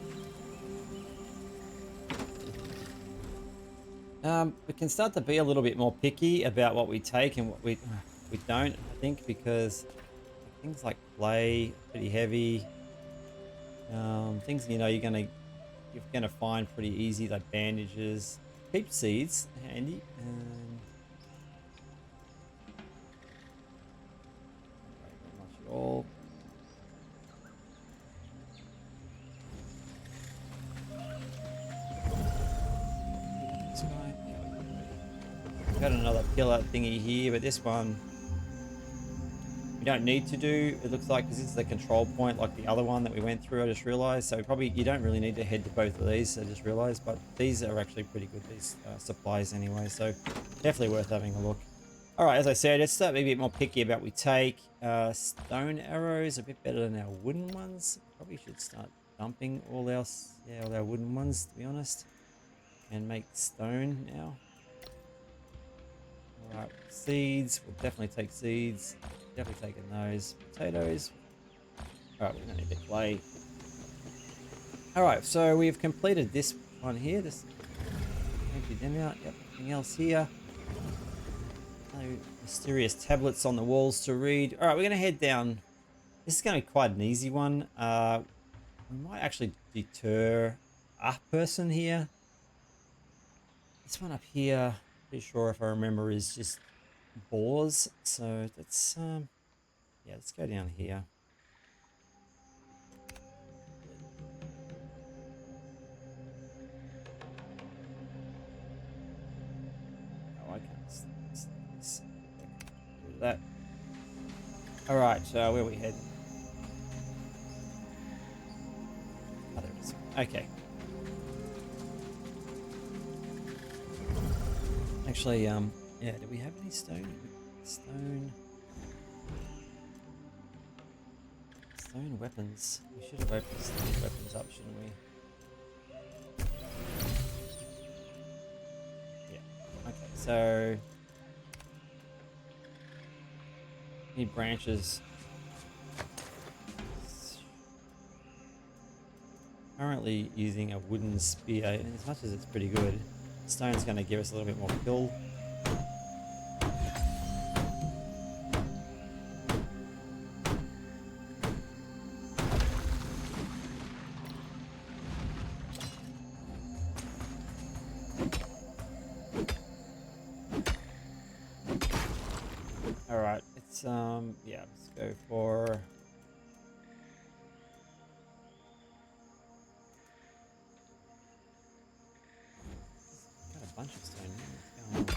We can start to be a little bit more picky about what we take and what we don't. I think because things like clay, pretty heavy. Things you're gonna find pretty easy, like bandages. Keep seeds handy. All got another pillar thingy here, but this one we don't need to do. It looks like because this is the control point, like the other one that we went through. I just realized, so probably you don't really need to head to both of these. I just realized, but these are actually pretty good. These supplies anyway, so definitely worth having a look. All right, as I said, let's start being a bit more picky about what we take. Stone arrows are a bit better than our wooden ones. Probably should start dumping all our wooden ones, to be honest, and make stone now. All right, seeds. We'll definitely take seeds. Definitely taking those. Potatoes. All right, we're gonna need the clay. All right, so we've completed this one here. This empty them out. Yep, nothing else here. No mysterious tablets on the walls to read. All right, we're going to head down. This is going to be quite an easy one. We might actually deter a person here. This one up here, pretty sure if I remember, is just boars. So let's, yeah, let's go down here. Oh, I can't see this. Get rid of that. All right, where are we heading? Oh, there it is. Okay. Actually, yeah, do we have any stone? Stone weapons. We should have opened stone weapons up, shouldn't we? Yeah. Okay, so need branches. Currently using a wooden spear, and as much as it's pretty good, stone's going to give us a little bit more kill. All right, it's yeah, let's go for got a bunch of stone. What's going on?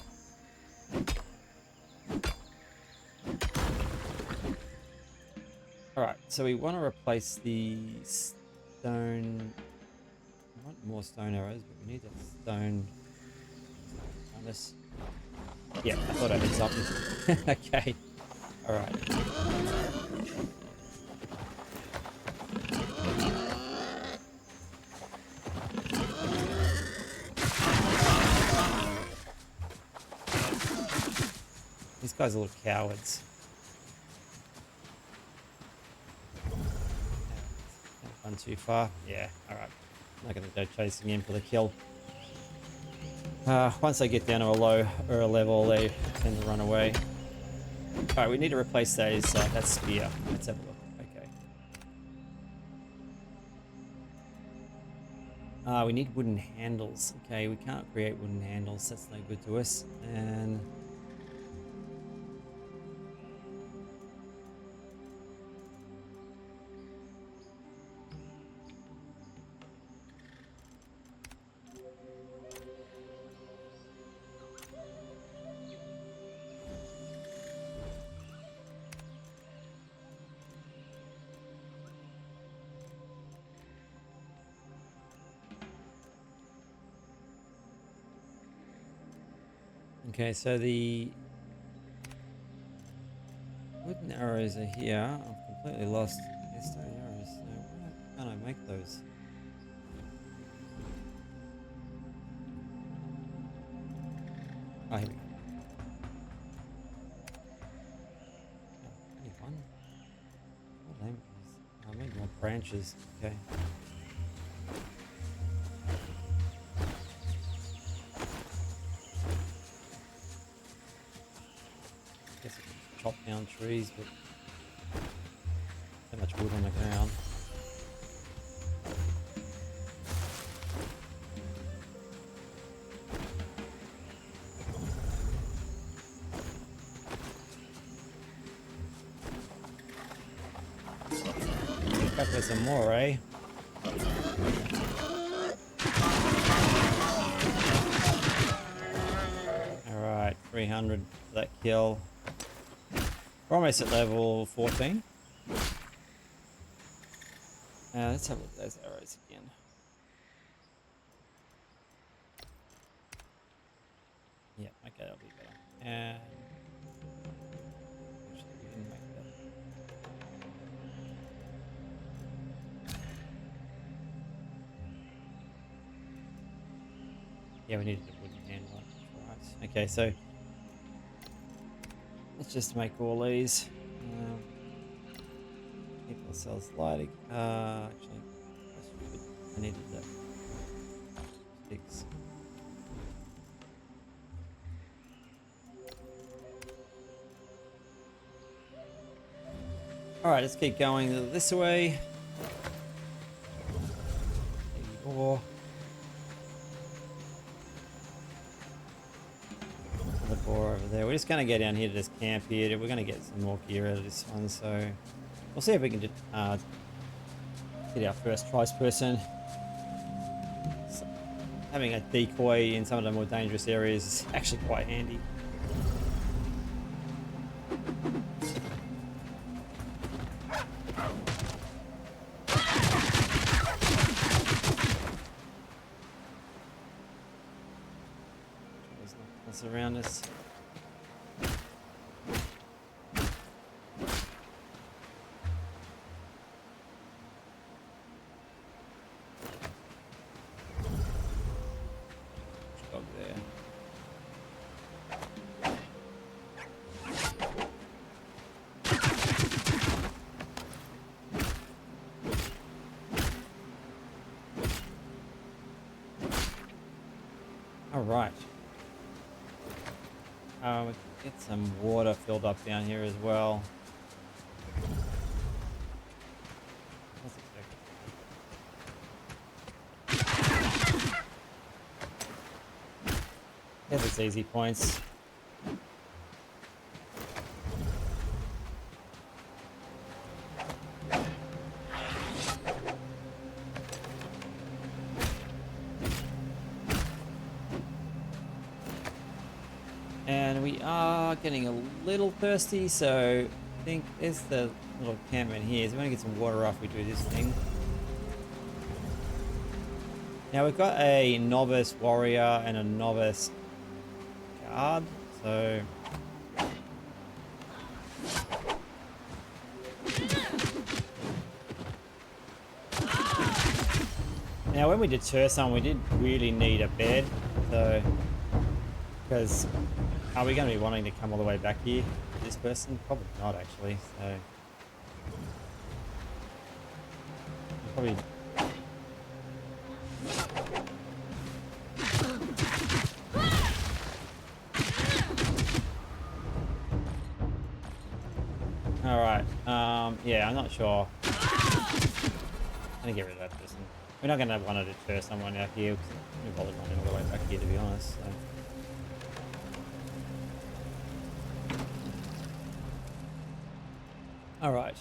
All right, so we want to replace the stone. I want more stone arrows, but we need that stone on this. Yeah, I thought I did something. Okay. All right. These guys are little cowards. Gone too far. Yeah. All right. I'm not going to go chasing him for the kill. Once they get down to a lower level, they tend to run away. All right, we need to replace those. That spear. Let's have a look. Okay. We need wooden handles. Okay, we can't create wooden handles. That's no good to us. And okay, so the wooden arrows are here. I've completely lost the stone arrows. So why can't I make those? Oh, here we go. Oh, only one. What name is? Oh, I made more branches. Okay. Guess I can chop down trees, but so much wood on the ground. Back for some more, eh? Alright, 300 for that kill. We're almost at level 14. Let's have a look at those arrows again. Yeah, okay, that'll be better. And actually, we didn't make that. Yeah, we needed a wooden handle. Right. Okay, so let's just make all these. Keep ourselves lighting. Actually, I needed the sticks. All right, let's keep going this way. 84. The boar over there. We're just going to go down here to this camp here. We're going to get some more gear out of this one, so we'll see if we can just get our first prize person. So, having a decoy in some of the more dangerous areas is actually quite handy. What's around us? Dog there. All right. We can get some water filled up down here as well. There's its easy points. And we are getting a little thirsty, so think there's the little encampment here. So we're gonna get some water after we do this thing. Now we've got a novice warrior and a novice guard, so now when we deter someone, we did really need a bed, so because are we going to be wanting to come all the way back here with this person? Probably not, actually. So probably. All right. Yeah, I'm not sure. I'm gonna get rid of that person. We're not gonna want to deter someone out here because we're probably running all the way back here, to be honest. So. All right.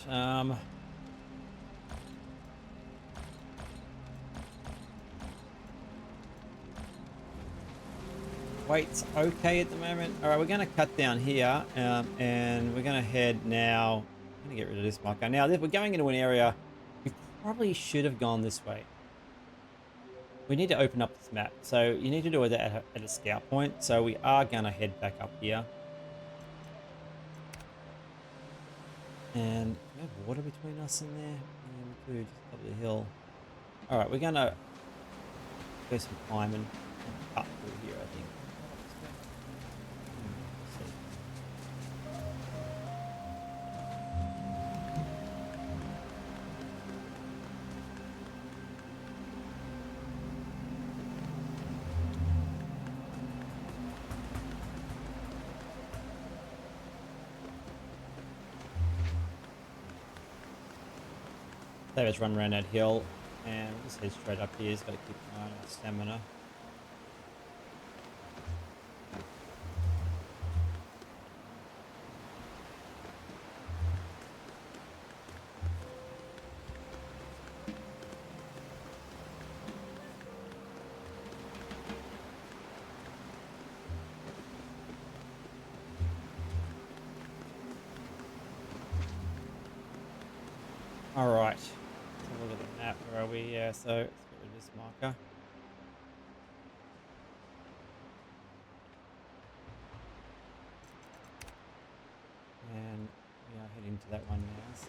Weight's okay at the moment. All right, we're going to cut down here, and we're going to head now. I'm going to get rid of this marker. Now, if we're going into an area, we probably should have gone this way. We need to open up this map. So you need to do it at a scout point. So we are going to head back up here. And we have water between us and there. Yeah, we do, just up the hill. All right, we're going to do some climbing and cut through here, I think. Let's run around that hill and we'll just head straight up here. Just got to keep an eye on our stamina. All right. Let's have a look at the map. Where are we? Yeah, so let's get rid of this marker. And we are heading to that one now, so.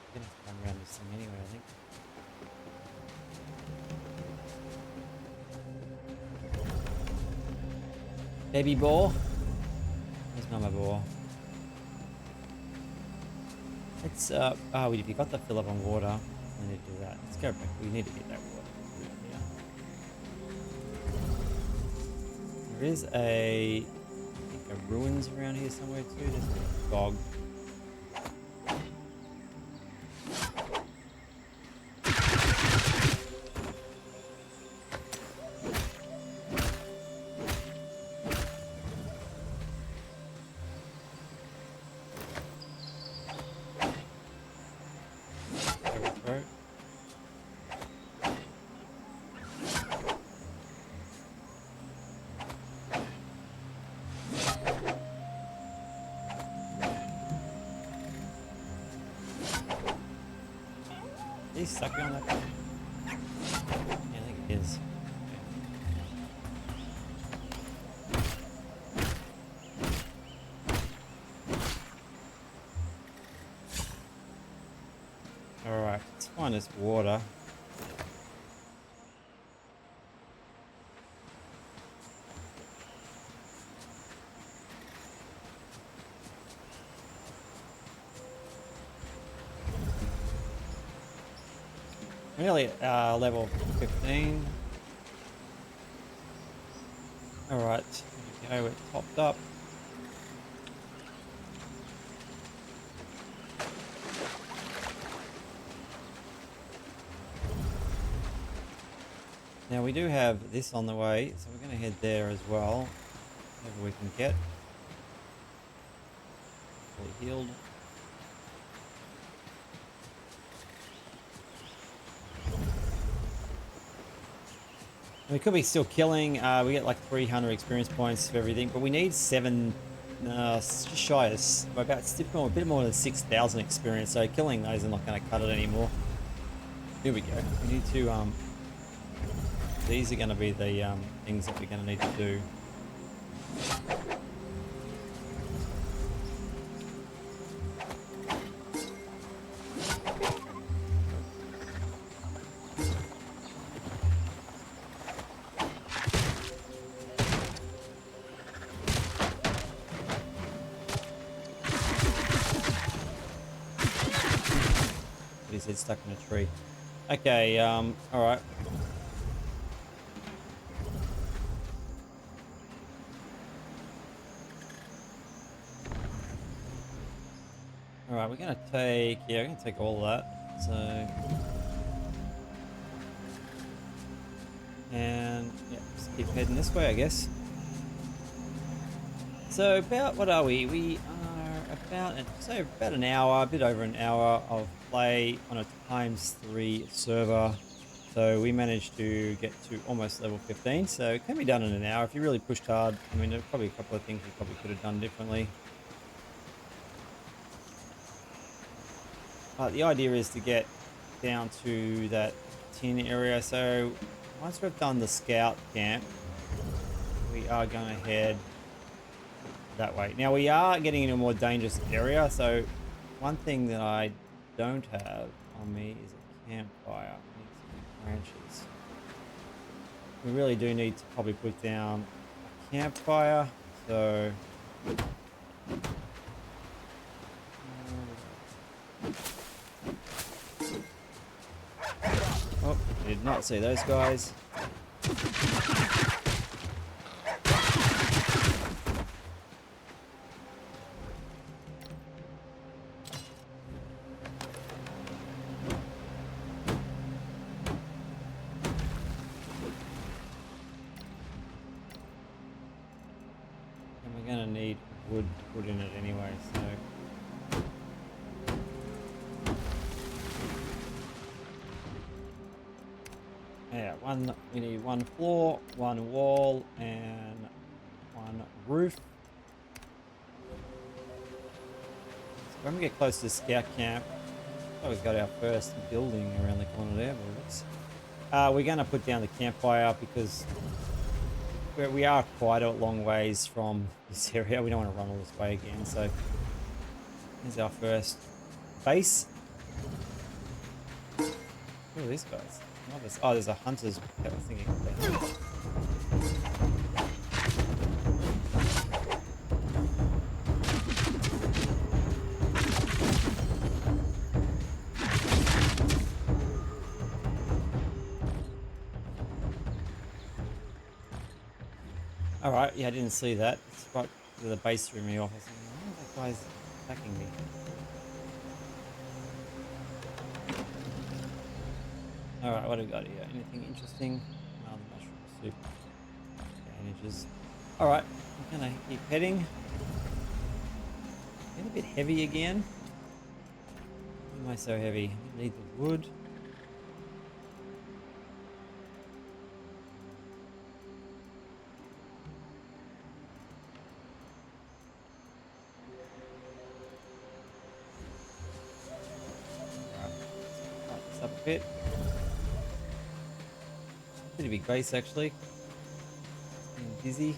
I'm gonna have to run around this thing anyway, I think. Baby boar. Where's Mama boar? Let's oh, we got the fill up on water. We need to do that. Let's go back. We need to get that water. There is a, I think, a ruins around here somewhere too. There's a dog. Is he stuck on that? Yeah, I think it is. Alright, let's find this water. Nearly level 15. Alright, here we go, we're topped up. Now we do have this on the way, so we're going to head there as well. Whatever we can get. Fully healed. We could be still killing. We get like 300 experience points for everything, but we need just shy of about a bit more than 6,000 experience. So killing those are not going to cut it anymore. Here we go. We need to these are going to be the things that we're going to need to do. His head stuck in a tree. Okay, all right. All right, we're gonna take all of that. So, and yeah, just keep heading this way, I guess. So about, what are we? We are about an hour, a bit over an hour of play on a ×3 server. So we managed to get to almost level 15. So it can be done in an hour if you really pushed hard. I mean, there's probably a couple of things you probably could have done differently. But the idea is to get down to that tin area. So once we've done the scout camp, we are going to head that way. Now we are getting into a more dangerous area. So one thing that I don't have on me is a campfire. I need some branches. We really do need to probably put down a campfire. So oh, I did not see those guys. And we're gonna need wood to put in it anyway, so yeah, we need one floor, one wall, and one roof. So when we get close to the scout camp, oh, we've got our first building around the corner there, boys. We're gonna put down the campfire because we are quite a long ways from this area. We don't want to run all this way again. So here's our first base. Who are these guys? Oh, there's a hunter's. I was thinking about. All right, yeah, I didn't see that. It's right, the base threw me off. I was thinking, why are that guy's attacking me? All right, what have we got here? Anything interesting? No, the mushroom soup. Bandages. All right, I'm gonna keep heading. Getting a bit heavy again. Why am I so heavy? I need the wood. All right, let's light this up a bit. Pretty big base actually. Getting busy.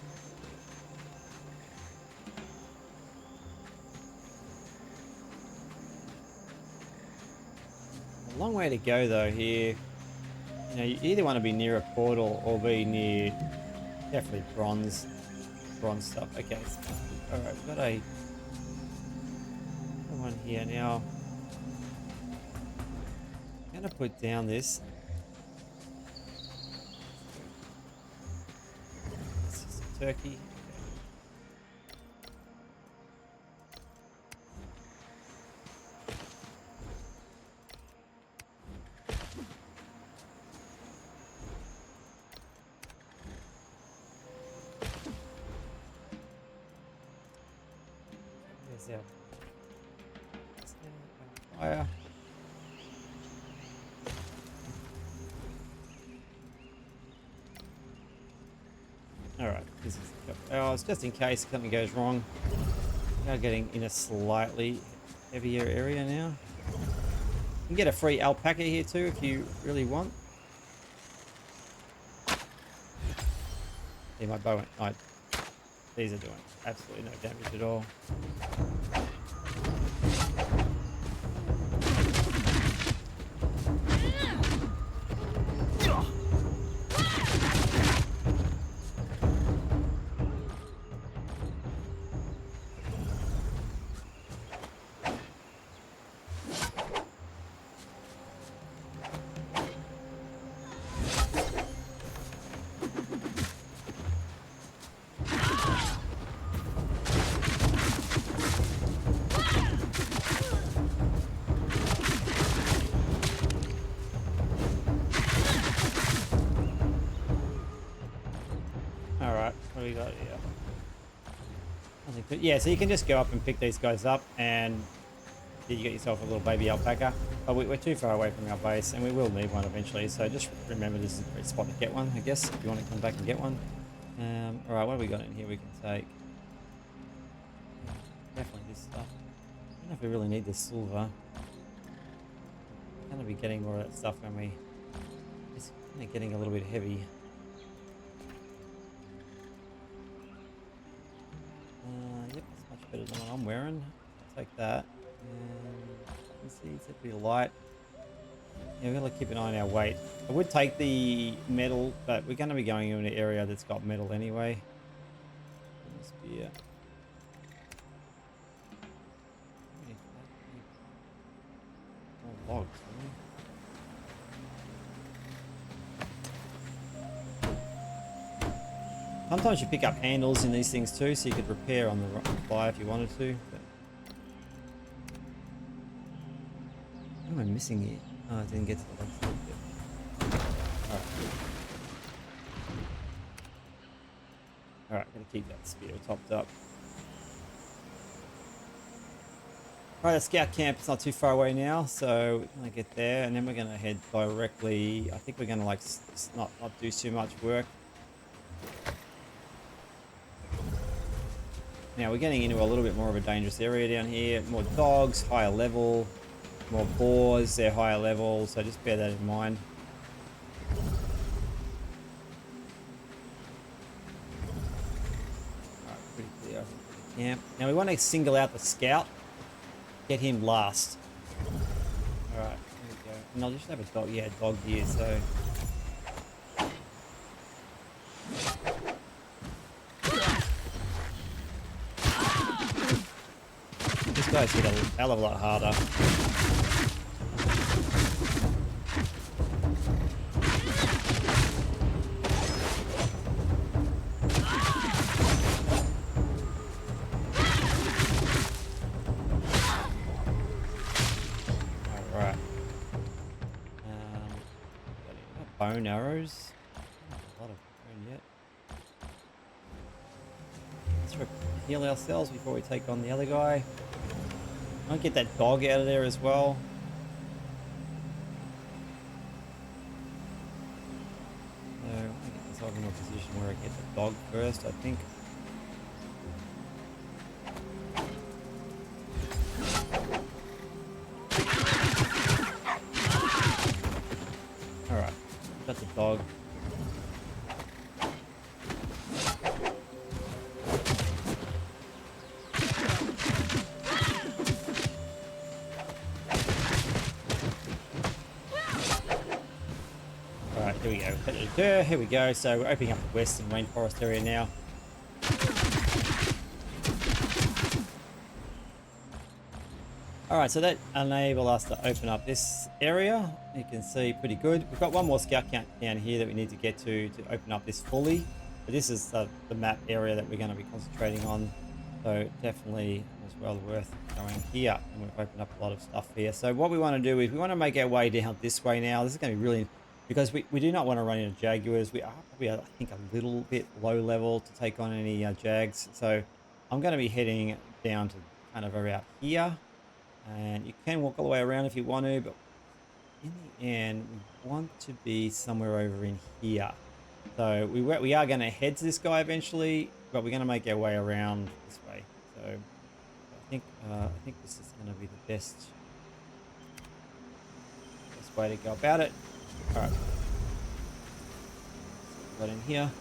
A long way to go though here. You know, you either want to be near a portal or be near definitely bronze stuff. Okay, so, all right, we've got a one here now. I'm gonna put down this. This is a turkey. There's our fire. This is, oh, it's just in case something goes wrong. We are getting in a slightly heavier area now. You can get a free alpaca here too if you really want. See, my bow went, these are doing absolutely no damage at all. Alright, what do we got here? Nothing good. Yeah, so you can just go up and pick these guys up, and you get yourself a little baby alpaca. But we're too far away from our base, and we will need one eventually, so just remember this is a great spot to get one, I guess, if you want to come back and get one. Alright, what have we got in here we can take? Yeah, definitely this stuff. I don't know if we really need this silver. We're going to be getting more of that stuff when it's kind of getting a little bit heavy. Yep, that's much better than what I'm wearing. I'll take that. And see, it's pretty light. Yeah, we've got to keep an eye on our weight. I would take the metal, but we're going to be going in an area that's got metal anyway. Spear. More logs, really. Sometimes you pick up handles in these things too, so you could repair on the fly if you wanted to. But... what am I missing here? Oh, I didn't get to the left side yet. Alright. Alright, gonna keep that spear topped up. Alright, the scout camp is not too far away now, so we're gonna get there, and then we're gonna head directly. I think we're gonna like not do too much work. Now we're getting into a little bit more of a dangerous area down here. More dogs, higher level. More boars, they're higher level, so just bear that in mind. Alright, pretty clear I think, for the camp. Now we want to single out the scout. Get him last. Alright, there we go. And I'll just have a dog, yeah, dog here, so... this guy's hit a hell of a lot harder. Alright. Bone arrows. Not a lot of bone yet. Let's heal ourselves before we take on the other guy. I'll get that dog out of there as well. So I'm going to get myself in a position where I get the dog first, I think. Alright, got the dog. Here we go. Here we go. So we're opening up the western rainforest area now. Alright, so that enabled us to open up this area. You can see pretty good. We've got one more scout camp down here that we need to get to open up this fully. But this is the map area that we're going to be concentrating on. So definitely was well worth going here. And we've opened up a lot of stuff here. So what we want to do is we want to make our way down this way now. This is going to be really... because we do not want to run into jaguars. We are probably, I think, a little bit low level to take on any jags. So I'm going to be heading down to kind of around here. And you can walk all the way around if you want to. But in the end, we want to be somewhere over in here. So we are going to head to this guy eventually, but we're going to make our way around this way. So I think this is going to be the best way to go about it. All right, see what we got in here.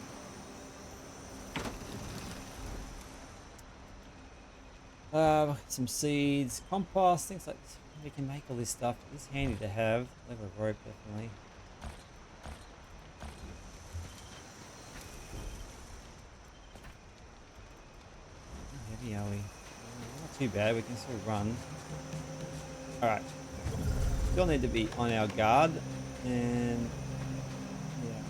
Some seeds, compost, things like this. We can make all this stuff. It's handy to have. Lever of rope, definitely. How heavy are we? Not too bad. We can still run. All right. Still need to be on our guard, and yeah.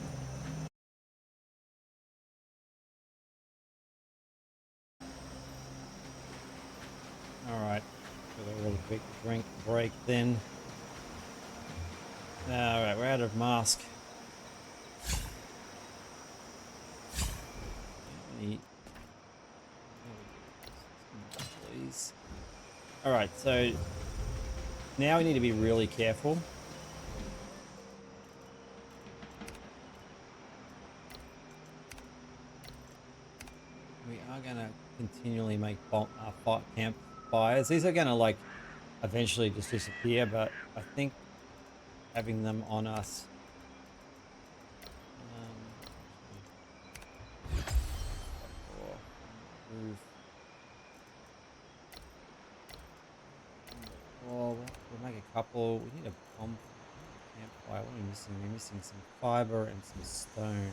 All right. Got a really quick drink break then. All right, we're out of mask. Any- Please. All right, so now we need to be really careful. We are gonna continually make campfires. These are gonna like eventually just disappear, but I think having them on us. Or roof. Or we'll make a couple. We need a campfire. What are we missing? We're missing some fiber and some stone.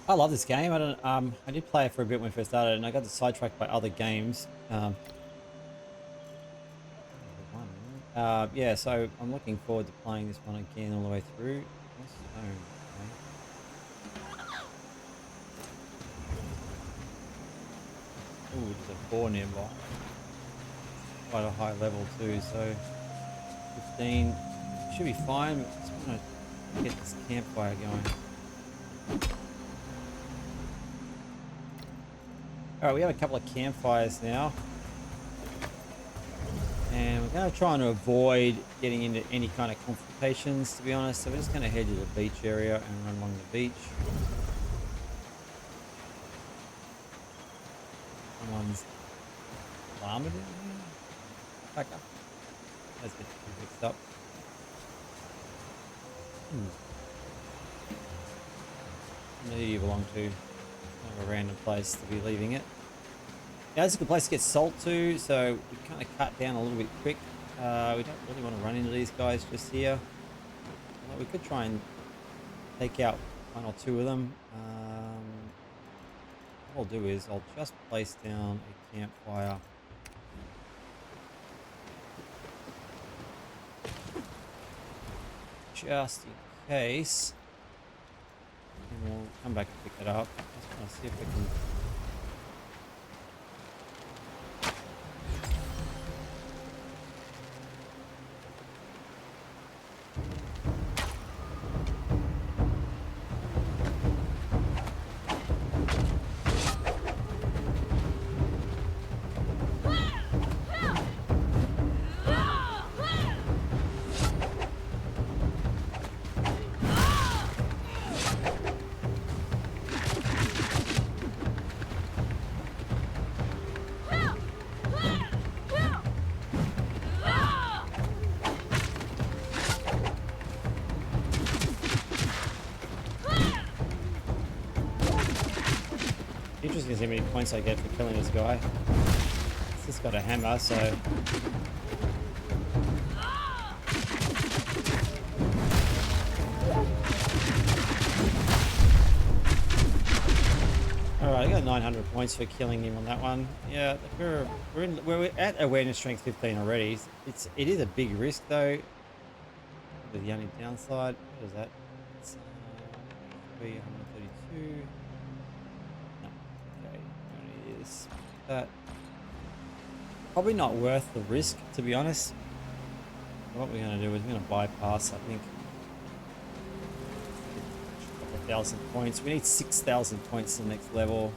I love this game. I did play it for a bit when we first started, and I got sidetracked by other games. Yeah, so I'm looking forward to playing this one again all the way through. More stone, okay. Ooh, there's a 4 nearby. Quite a high level too, so 15 should be fine. But just want to get this campfire going. All right, we have a couple of campfires now. And we're going to try and avoid getting into any kind of confrontations, to be honest. So we're just going to head to the beach area and run along the beach. Someone's llama down here? Back up. Let's get you mixed up. Where do you belong to? Kind of a random place to be leaving it. Yeah, it's a good place to get salt to, so we kind of cut down a little bit quick. We don't really want to run into these guys just here. Although we could try and take out 1 or 2 of them. What I'll do is I'll just place down a campfire. Just in case. And we'll come back and pick it up. Just want to see if we can... Interesting to see how many points I get for killing this guy. He's just got a hammer, so... Alright, I got 900 points for killing him on that one. Yeah, we're at awareness strength 15 already. It is a big risk though. Probably the only downside. What is that? It's 132. 2. No. Okay. Only is that. Probably not worth the risk, to be honest. What we're going to do is we're going to bypass, I think, a couple of thousand points. We need 6,000 points to the next level.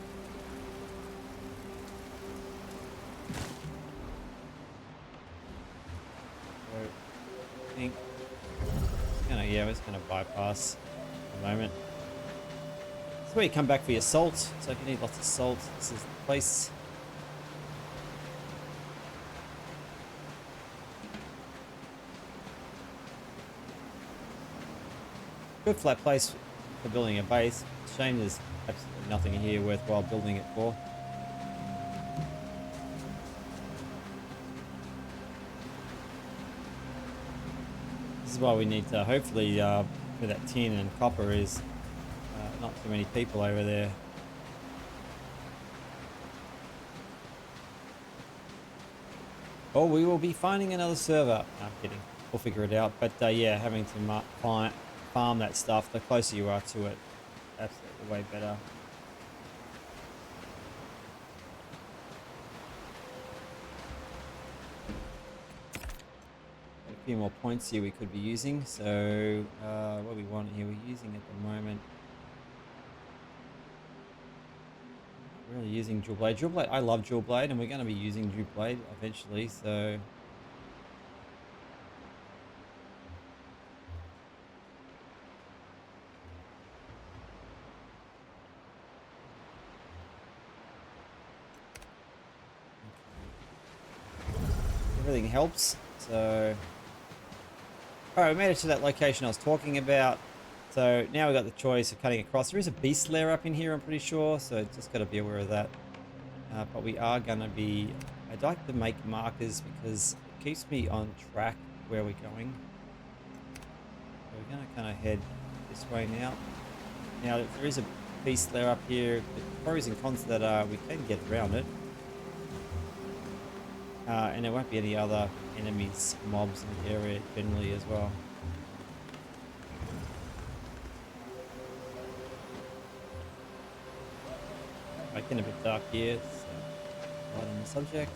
So I think we're just going to bypass at the moment. That's where you come back for your salt. So if you need lots of salt, this is the place. Good flat place for building a base. Shame there's absolutely nothing in here worthwhile building it for. This is why we need to hopefully for that tin and copper is not too many people over there. Or we will be finding another server. No, I'm kidding. We'll figure it out. But yeah, having to farm that stuff, the closer you are to it, absolutely way better. A few more points here we could be using. So what we want here, we're using at the moment. Not really using dual blade. Dual blade, I love dual blade, and we're going to be using dual blade eventually. So. Everything helps. So, all right, we made it to that location I was talking about. So now we've got the choice of cutting across. There is a beast lair up in here, I'm pretty sure. So just got to be aware of that. But we are going to be, I'd like to make markers because it keeps me on track where we're going. So we're going to kind of head this way now. Now, if there is a beast lair up here, the pros and cons that are we can get around it. And there won't be any other enemies, mobs in the area generally as well. Making a bit dark here, so light on the subject.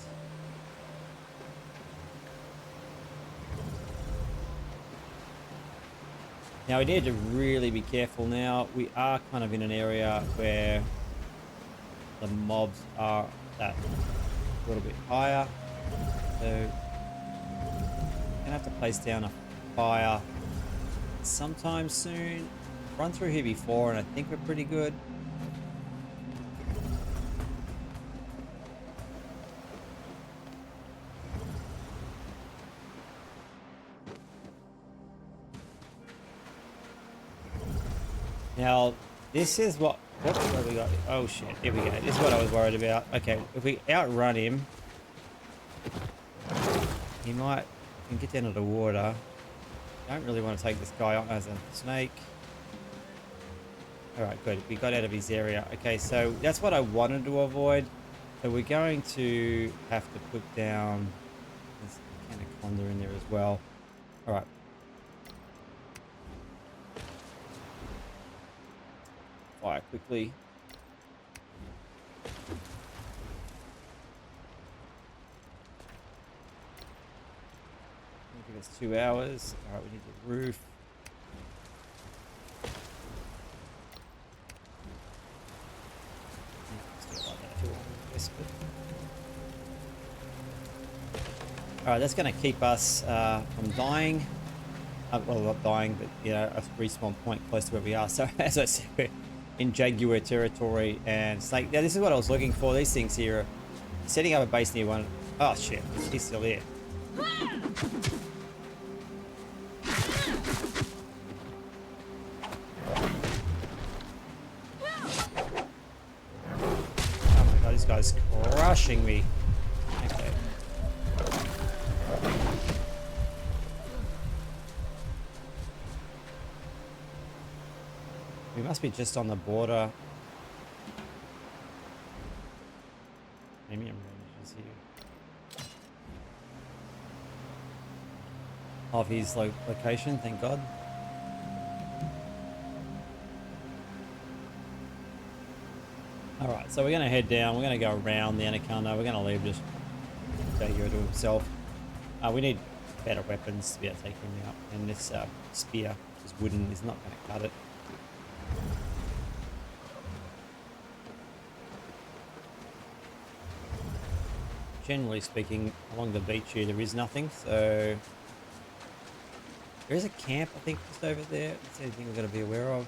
Now we need to really be careful now. We are kind of in an area where the mobs are that a little bit higher. So gonna have to place down a fire sometime soon. Run through here before and I think we're pretty good. Now this is what we got. Oh shit, here we go. This is what I was worried about. Okay, if we outrun him, he might can get down to the water. Don't really want to take this guy on as a snake. All right, good. We got out of his area. Okay, so that's what I wanted to avoid. So we're going to have to put down this anaconda in there as well. All right. Fire quickly. Give us 2 hours. All right, we need the roof. All right, that's going to keep us from dying. Well, not dying, but you know, a respawn point close to where we are. So as I said, we're in Jaguar territory and snake. Now this is what I was looking for. These things here, setting up a base near one. Oh shit, he's still here. Oh my god, this guy's crushing me. Okay. We must be just on the border. Premium ranges here. Of his location, thank God. All right, so we're going to head down. We're going to go around the anaconda. We're going to leave just Jaguar to himself. We need better weapons to be able to take him out. And this spear, which is wooden, is not going to cut it. Generally speaking, along the beach here, there is nothing. So there is a camp, I think, just over there. Is there anything we're going to be aware of?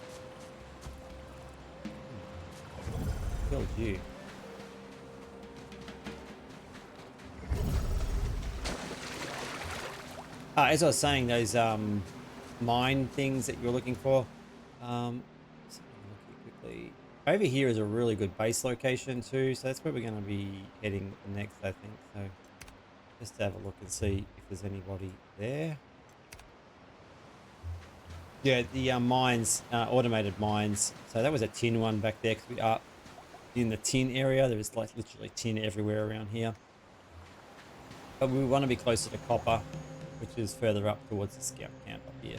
Killed you. As I was saying, those mine things that you're looking for. Let's have a look here quickly. Over here is a really good base location too, so that's where we're going to be heading next, I think. So just to have a look and see if there's anybody there. Yeah, the mines, automated mines. So that was a tin one back there because we are in the tin area. There is like literally tin everywhere around here. But we want to be closer to copper, which is further up towards the scout camp up here.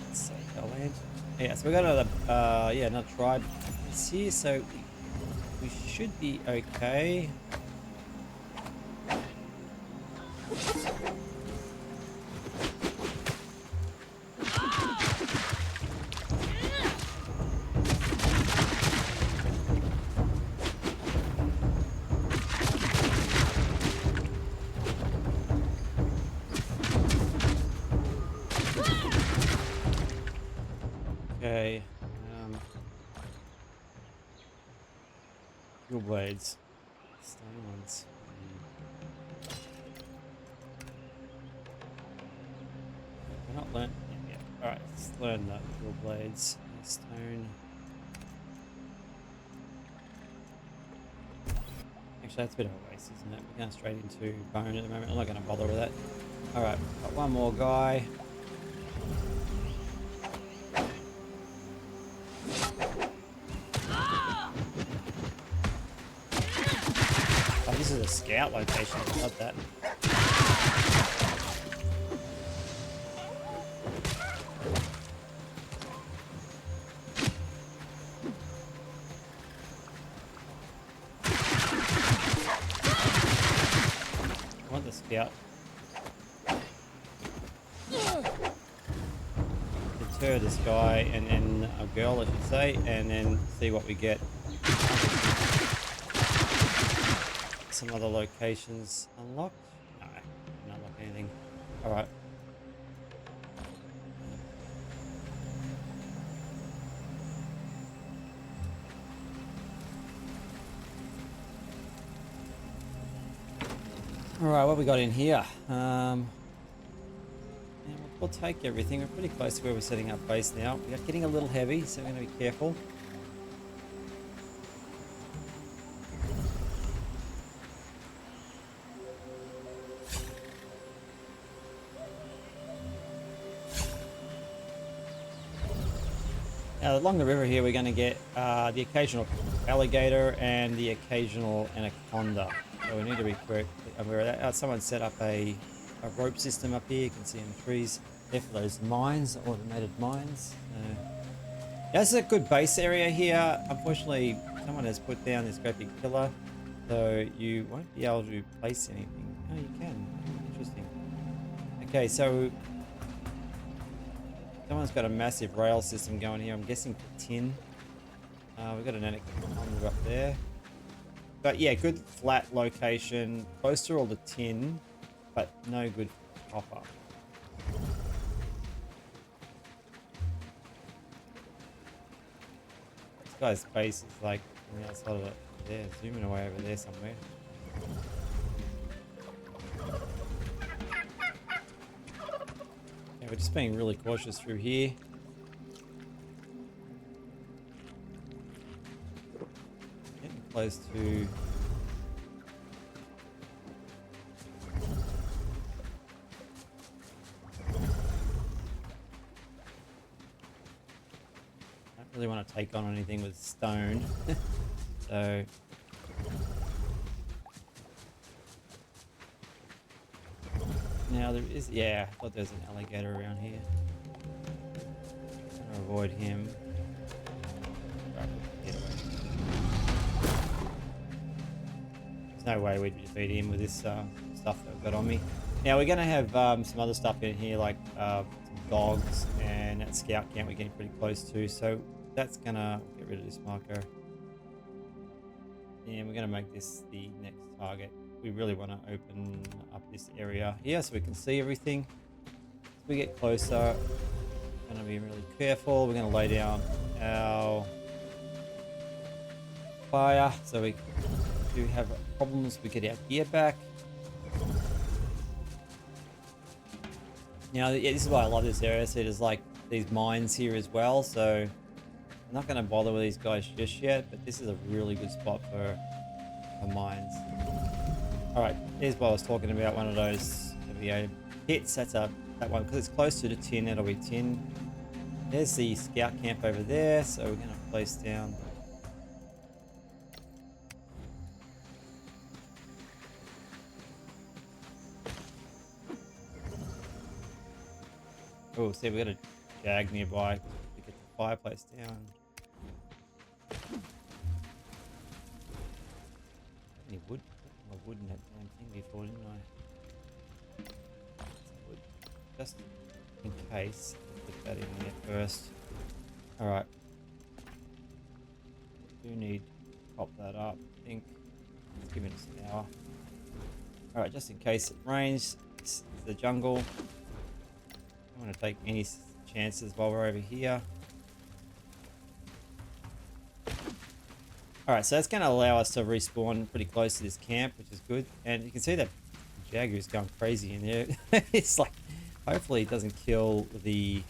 Let's save our land. Yeah, so we got another, another tribe this here, so we should be okay. Okay, fuel blades, stone ones. We're not learned. Yeah. All right, let's learn the fuel blades. Stone. Actually, that's a bit of a waste, isn't it? We're going straight into bone at the moment. I'm not going to bother with that. All right, got one more guy. Oh, this is a scout location. I love that. I want the scout. Deter this guy and then a girl, I should say, and then see what we get. Some other locations unlocked? No, didn't unlock anything. All right. All right, what we got in here? Yeah, we'll take everything. We're pretty close to where we're setting up base now. We are getting a little heavy, so we're going to be careful. Now, along the river here, we're going to get the occasional alligator and the occasional anaconda. So we need to be quick. Someone set up a rope system up here. You can see in the trees there for those mines, automated mines. Yeah, this is a good base area here. Unfortunately, someone has put down this great big pillar, so you won't be able to place anything. Oh, you can. Interesting. Okay, so someone's got a massive rail system going here. I'm guessing for tin. We've got an anaconda up there. But yeah, good flat location. Close to all the tin, but no good copper. This guy's base is like on the outside of it. There, zooming away over there somewhere. Yeah, we're just being really cautious through here. Getting close to... Really want to take on anything with stone. So now there is, yeah, I thought there's an alligator around here. I'm gonna avoid him. Right, no way we'd defeat him with this stuff that I've got on me. Now we're going to have some other stuff in here, like some dogs, and at scout camp we're getting pretty close to. So that's going to get rid of this marker. And we're going to make this the next target. We really want to open up this area here so we can see everything. As we get closer, we're going to be really careful. We're going to lay down our fire so we do have problems. We get our gear back. Now, yeah, this is why I love this area. So there's like these mines here as well. So I'm not going to bother with these guys just yet, but this is a really good spot for mines. All right, here's what I was talking about. One of those hits. That's that one because it's close to the tin. That'll be tin. There's the scout camp over there. So we're going to place down. Oh, see, we got a jag nearby to get the fireplace down. Any wood? I wood in that damn thing before, didn't I? Wood. Just in case, put that in there first. Alright. Do need to pop that up, I think. Let's give it an hour. Alright, just in case it rains, it's the jungle. Don't want to take any chances while we're over here. Alright, so that's going to allow us to respawn pretty close to this camp, which is good. And you can see that Jaguar is going crazy in there. It's like, hopefully it doesn't kill the...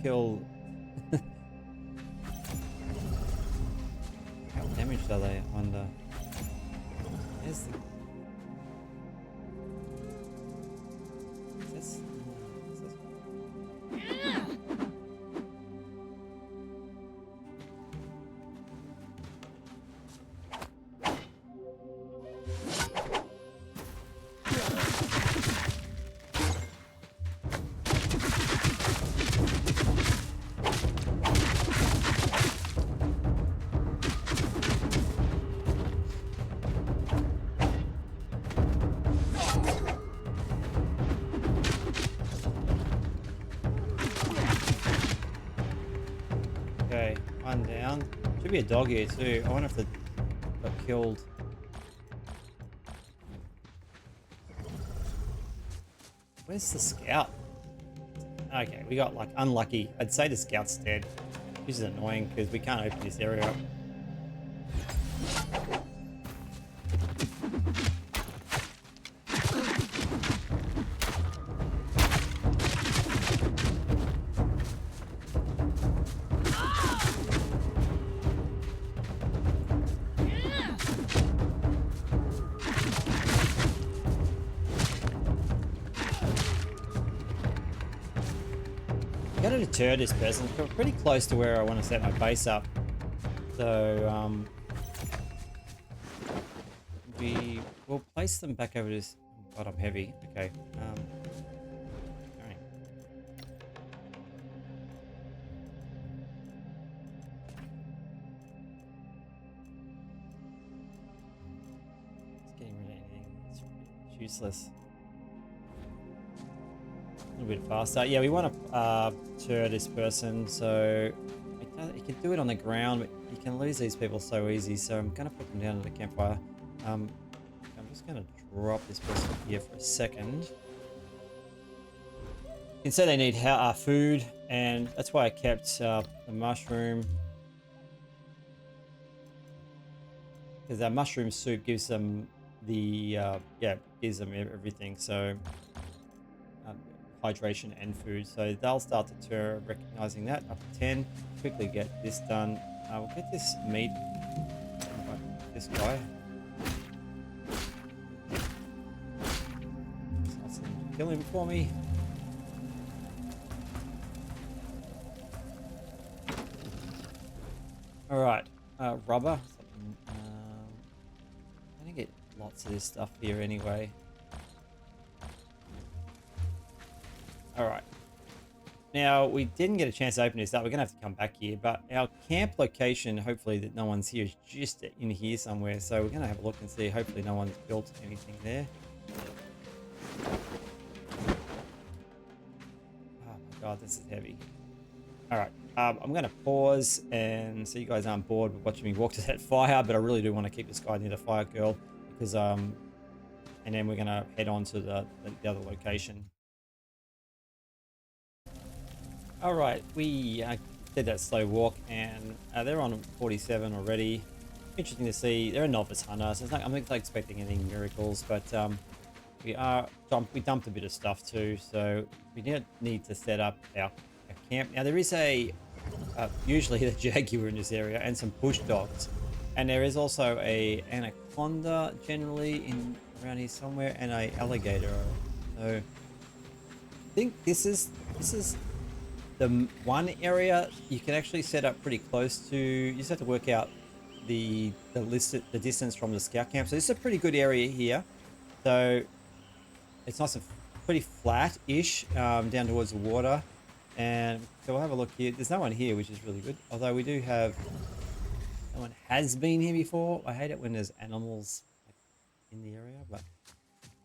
kill... How damaged are they, I wonder? There's the... Okay, one down. Should be a dog here too. I wonder if it got killed. Where's the scout? Okay, we got like unlucky. I'd say the scout's dead, which is annoying because we can't open this area up. I'm going to deter this person. We're pretty close to where I want to set my base up. So, we will place them back over this. God, I'm heavy. Okay. Alright. Just getting rid of anything. It's useless. A little bit faster. Yeah, we want to deter this person, so you can do it on the ground, but you can lose these people so easy. So I'm going to put them down at the campfire. I'm just going to drop this person here for a second. You can see they need food, and that's why I kept the mushroom, because that mushroom soup gives them the gives them everything. So. Hydration and food, so they'll start to deter, recognizing that. Up to 10. Quickly get this done. We'll get this meat. This guy. Kill him for me. All right, rubber. I'm gonna get lots of this stuff here anyway. All right. Now, we didn't get a chance to open this up. We're going to have to come back here. But our camp location, hopefully that no one's here, is just in here somewhere. So we're going to have a look and see. Hopefully no one's built anything there. Oh my God, this is heavy. All right. I'm going to pause and so you guys aren't bored with watching me walk to that fire. But I really do want to keep this guy near the fire girl because, and then we're going to head on to the other location. All right, we did that slow walk, and they're on 47 already. Interesting to see. They're a novice hunter, so I'm not expecting any miracles, but we dumped a bit of stuff too, so we need to set up our camp. Now there is usually the jaguar in this area, and some bush dogs, and there is also a anaconda generally around here somewhere, and a alligator. So I think this is the one area you can actually set up pretty close to. You just have to work out the distance from the scout camp. So this is a pretty good area here. So it's nice and pretty flat-ish down towards the water. And so we'll have a look here. There's no one here, which is really good. Although we do have someone has been here before. I hate it when there's animals in the area, but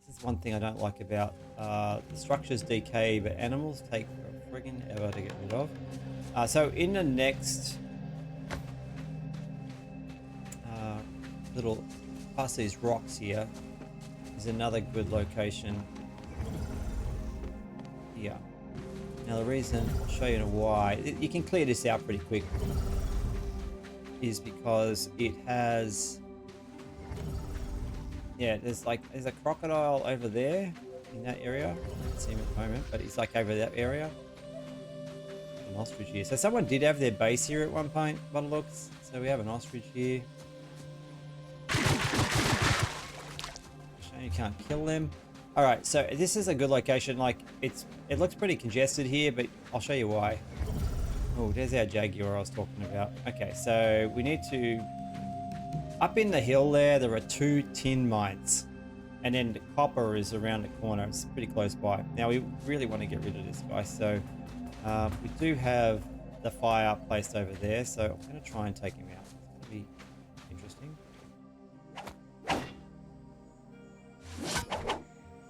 this is one thing I don't like about the structures decay, but animals take friggin' ever to get rid of. So in the next little past these rocks here is another good location here. Now the reason I'll show you why you can clear this out pretty quick is because it has there's a crocodile over there in that area. I can't see him at the moment, but he's like over that area. An ostrich here. So someone did have their base here at one point, by the looks. So we have an ostrich here. You can't kill them. All right, so this is a good location. Like it looks pretty congested here, but I'll show you why. Oh, there's our jaguar I was talking about. Okay, so we need to up in the hill there are 2 tin mines, and then the copper is around the corner. It's pretty close by. Now we really want to get rid of this guy, so we do have the fire placed over there, so I'm going to try and take him out. It's going to be interesting.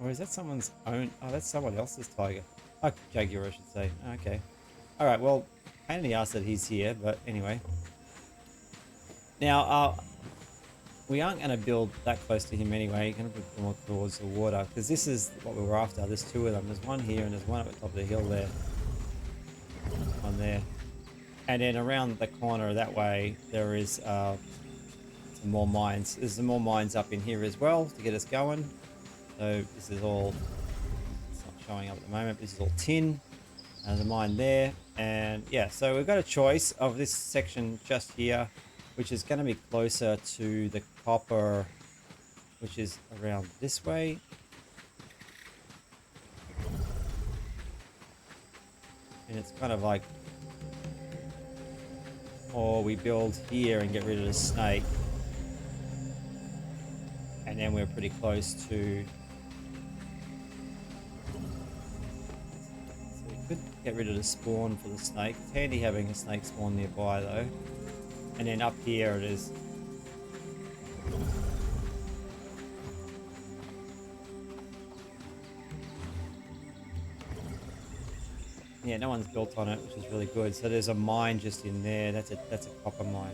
Or is that someone's own? Oh, that's someone else's tiger. Oh, jaguar, I should say. Okay. All right, well, pain in the ass that he's here, but anyway. Now, we aren't going to build that close to him anyway. You're going to put more towards the water because this is what we were after. There's 2 of them. There's one here and there's one at the top of the hill there. One there. And then around the corner that way, there is some more mines. There's some more mines up in here as well to get us going. So this is all, it's not showing up at the moment. This is all tin. There's a mine there. And yeah, so we've got a choice of this section just here, which is going to be closer to the copper, which is around this way. And it's kind of like, or we build here and get rid of the snake. And then we're pretty close to, so we could get rid of the spawn for the snake. It's handy having a snake spawn nearby though. And then up here it is. Yeah, no one's built on it, which is really good. So there's a mine just in there. That's a copper mine.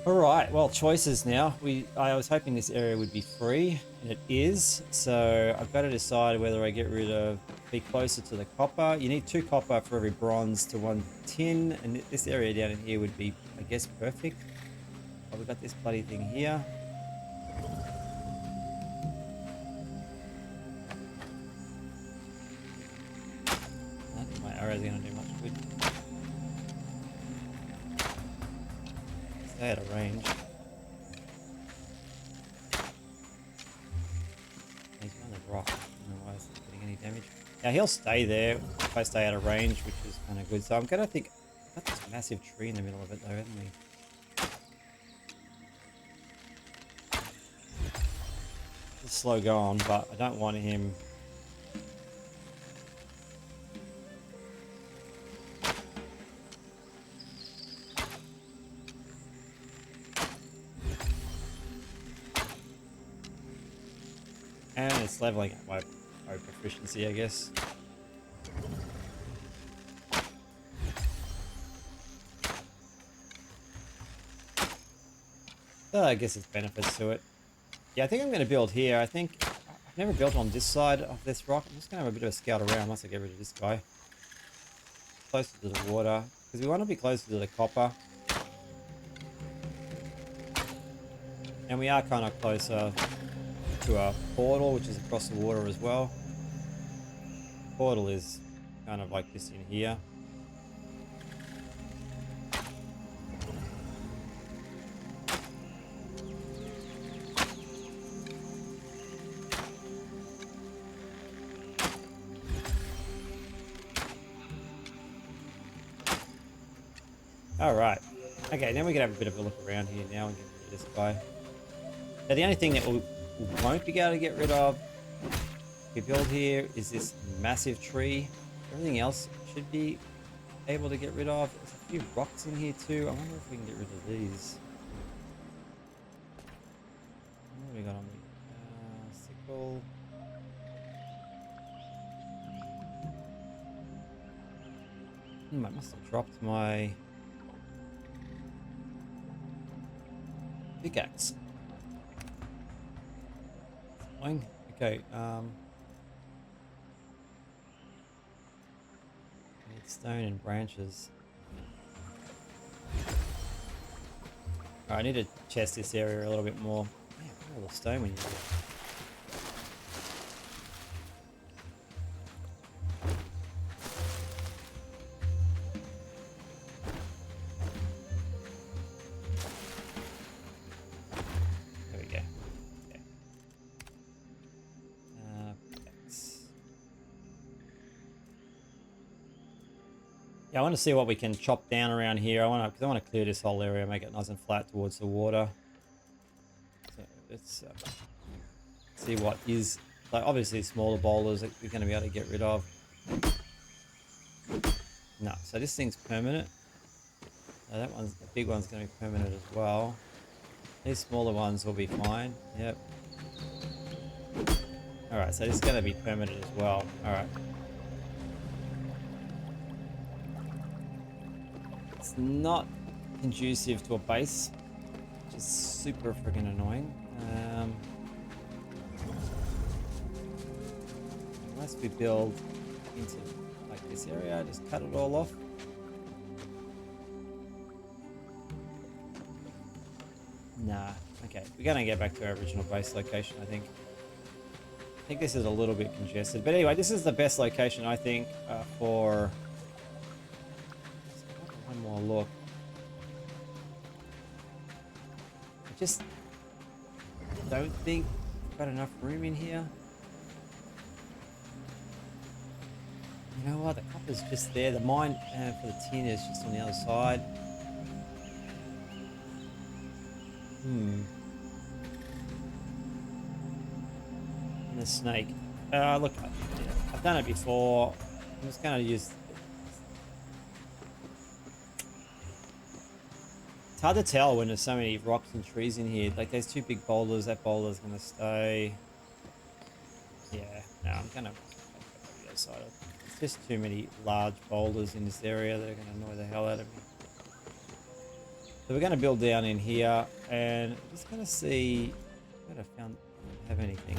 All right, well, choices now. I was hoping this area would be free, and it is. So I've got to decide whether I get rid of, be closer to the copper. You need 2 copper for every bronze to 1 tin, and this area down in here would be, I guess, perfect. But we've got this bloody thing here. I don't think my arrow's going to do much good. Stay out of range. He's on the rock. I don't know why he's not getting any damage. Now he'll stay there if I stay out of range, which is kind of good. So I'm gonna think, got this massive tree in the middle of it though, haven't we? It's slow going, but I don't want him It's leveling up my proficiency, I guess. I guess it's benefits to it. Yeah, I think I'm going to build here. I think I've never built on this side of this rock. I'm just going to have a bit of a scout around once I get rid of this guy. Closer to the water, because we want to be closer to the copper. And we are kind of closer to a portal, which is across the water as well. Portal is kind of like this in here. All right. Okay, then we can have a bit of a look around here now and get rid of this guy. Now, the only thing that we won't be able to get rid of if we build here is this massive tree. Everything else should be able to get rid of. There's a few rocks in here too. I wonder if we can get rid of these. What have we got on the sickle? I must have dropped my pickaxe. Okay, need stone and branches. Alright, I need to chest this area a little bit more. Man, all the stone when you do it. Yeah, I want to see what we can chop down around here. I want to clear this whole area, make it nice and flat towards the water. So let's see what is, like, obviously smaller boulders that we're going to be able to get rid of. No, so this thing's permanent. That one's, the big one's going to be permanent as well. These smaller ones will be fine. Yep. All right, so this is going to be permanent as well. All right. It's not conducive to a base, which is super freaking annoying. Unless we build into like this area, just cut it all off. Nah, okay, we're gonna get back to our original base location, I think. I think this is a little bit congested, but anyway, this is the best location, I think, for... One more look. I just don't think I've got enough room in here. You know what? The copper's just there. The mine for the tin is just on the other side. And the snake. Look, I've done it before. I'm just going to use... It's hard to tell when there's so many rocks and trees in here. Like, there's two big boulders. That boulder's going to stay. Yeah, no, I'm going to go to the other side. There's just too many large boulders in this area that are going to annoy the hell out of me. So we're going to build down in here, and I'm just going to see if I have anything.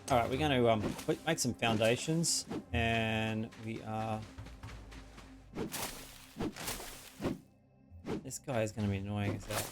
All right, we're going to make some foundations, and we are... This guy is going to be annoying as hell.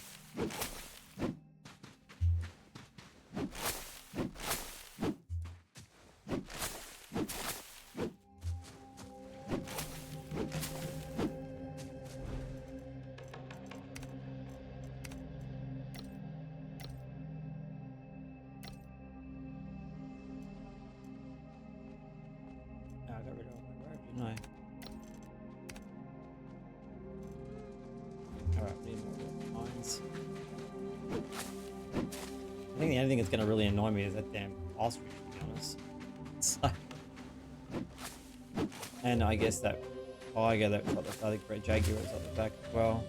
I got rid of my rope, didn't I? Alright, need more mines. I think the only thing that's going to really annoy me is that damn ostrich, to be honest. It's like... And I guess that tiger that got the other great jaguar is at the back as well.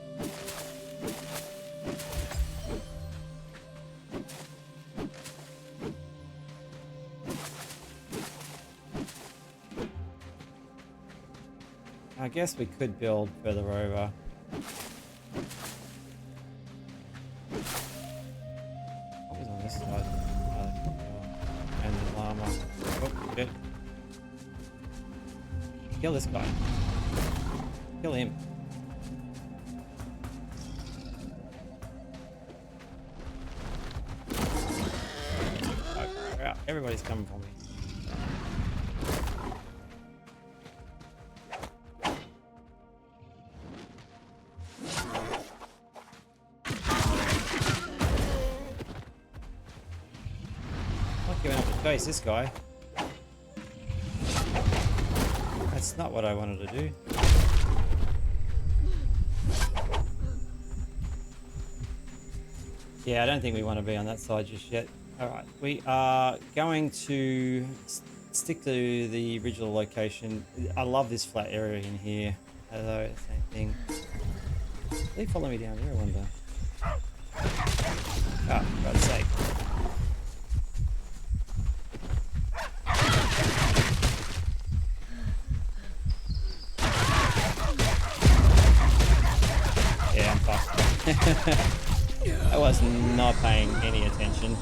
I guess we could build further over. What was on this side? And the llama. Oh, shit. Kill this guy. Kill him. Oh, crap. Everybody's coming for me. Giving up to chase this guy. That's not what I wanted to do. Yeah, I don't think we want to be on that side just yet. Alright, we are going to stick to the original location. I love this flat area in here. Hello, same thing. They follow me down here, I wonder. Oh, for God's sake. I was not paying any attention.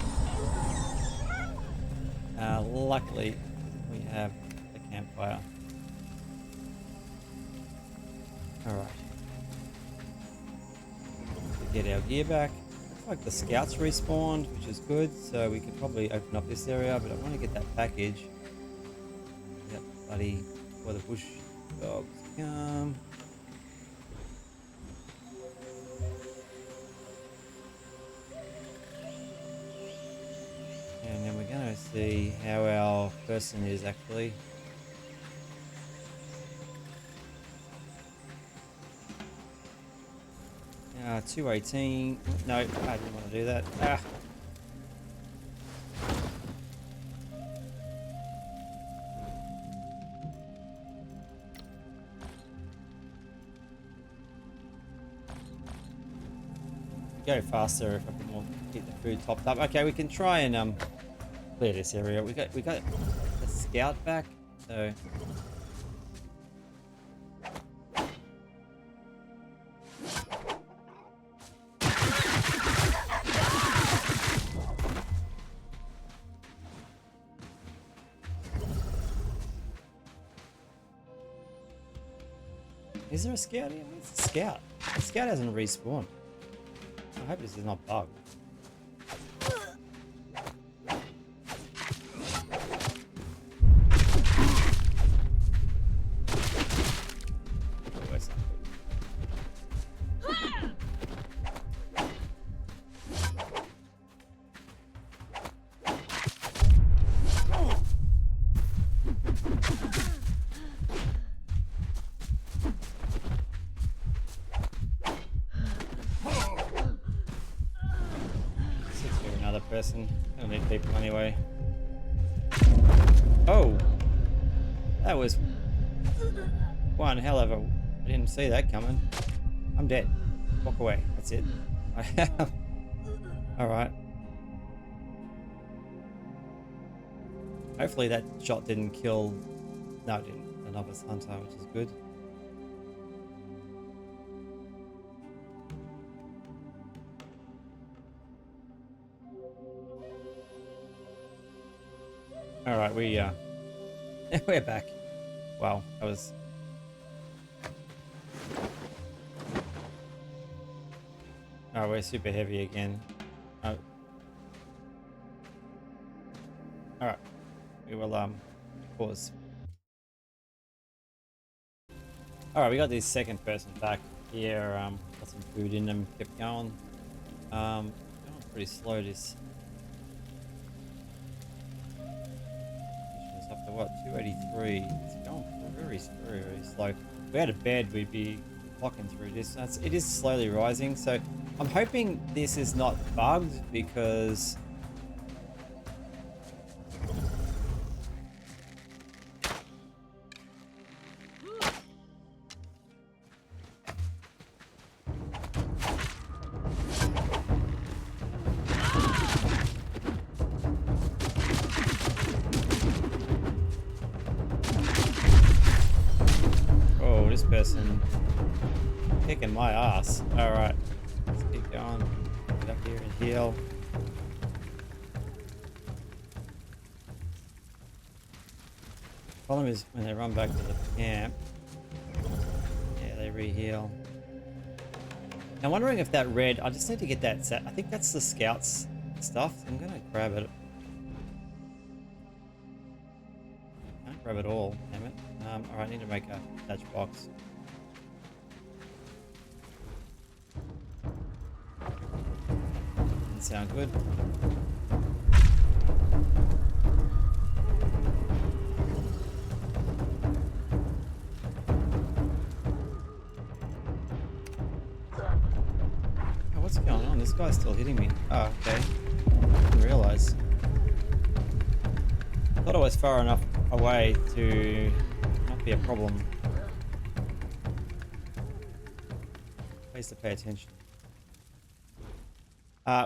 Luckily, we have the campfire. Alright. Get our gear back. Looks like the scouts respawned, which is good, so we could probably open up this area, but I want to get that package. That bloody, where the bush dogs come. And then we're going to see how our person is actually. 218. No, I didn't want to do that. Ah. Go faster if I can get the food topped up. Okay, we can try and clear this area. We got the scout back, so is there a scout here? Where's the scout? The scout hasn't respawned. I hope this is not bugged. Person. I don't need people anyway. Oh, that was one hell of a. I didn't see that coming. I'm dead. Walk away. That's it. All right. Hopefully that shot didn't kill. No, it didn't. A novice hunter, which is good. All right, we're back. Wow, that was. Oh, we're super heavy again. Oh. All right, we will pause. All right, we got this second person back here. Got some food in them. Kept going. Going pretty slow. This. Up to what, 283. It's going very slow. If we had a bed, we'd be clocking through this. It is slowly rising, so I'm hoping this is not bugged because person kicking my ass. Alright, let's keep going. Get up here and heal. Problem is when they run back to the camp, yeah, they re-heal. I'm wondering if that red, I just need to get that set. I think that's the scouts stuff. I'm gonna grab it. Can't grab it all, damn it. Alright, I need to make a thatch box. Doesn't sound good. What's going on? This guy's still hitting me. Oh, okay. I didn't realize. Thought I was far enough away to not be a problem. Please to pay attention.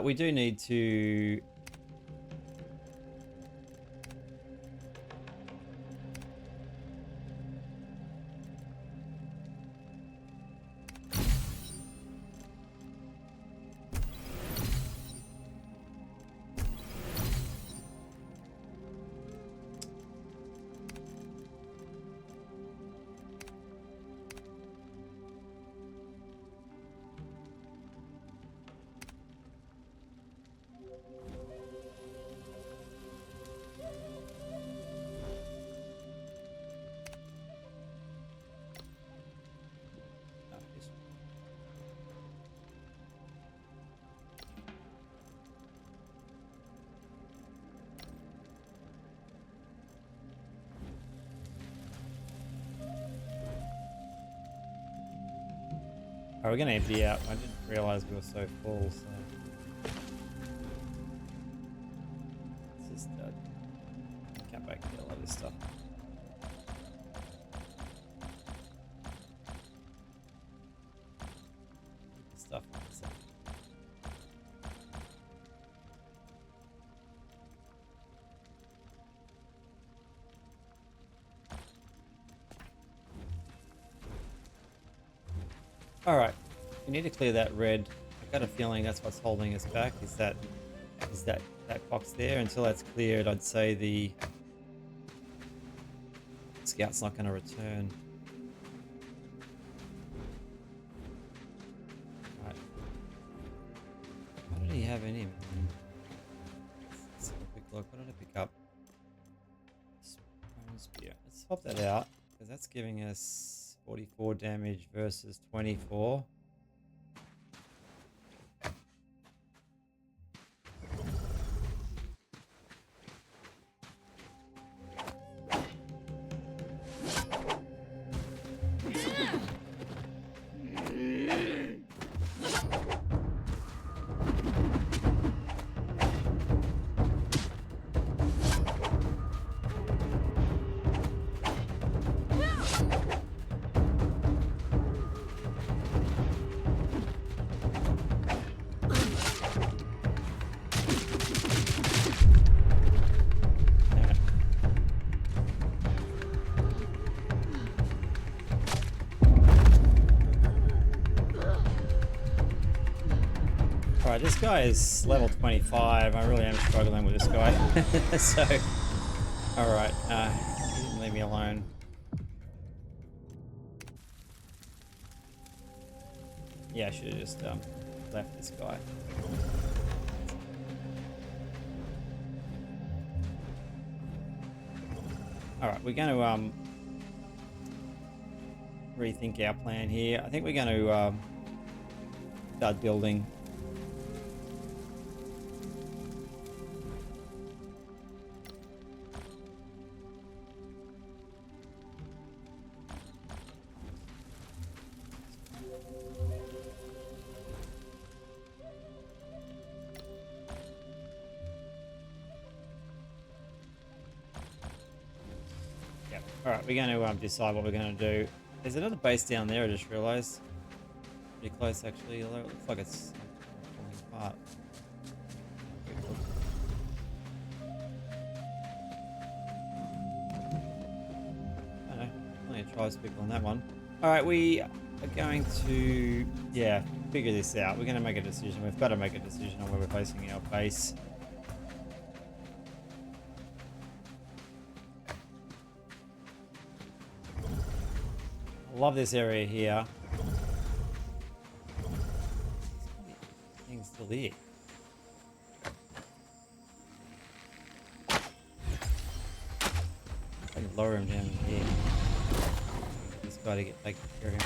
We do need to... Are we gonna empty out? I didn't realize we were so full, so... Let's just come back and get a lot of this stuff. Stuff on this side. Alright, we need to clear that red. I've got a feeling that's what's holding us back, is that box there. Until that's cleared, I'd say the scout's not going to return. Right. What did he have in him? Let's have a quick look. What did I pick up? Stone spear. Let's swap that out, because that's giving us 44 damage versus 24. Alright, this guy is level 25. I really am struggling with this guy. So, alright, he didn't leave me alone. Yeah, I should have just left this guy. Alright, we're going to rethink our plan here. I think we're going to start building. Alright, we're going to decide what we're going to do. There's another base down there, I just realised. Pretty close, actually, although it looks like it's falling apart. I don't know, plenty of tribes people on that one. All right, we are going to, yeah, figure this out. We're going to make a decision. We've got to make a decision on where we're placing our base. I love this area here. Things still here. I can lower him down here. This guy to get taken care of him.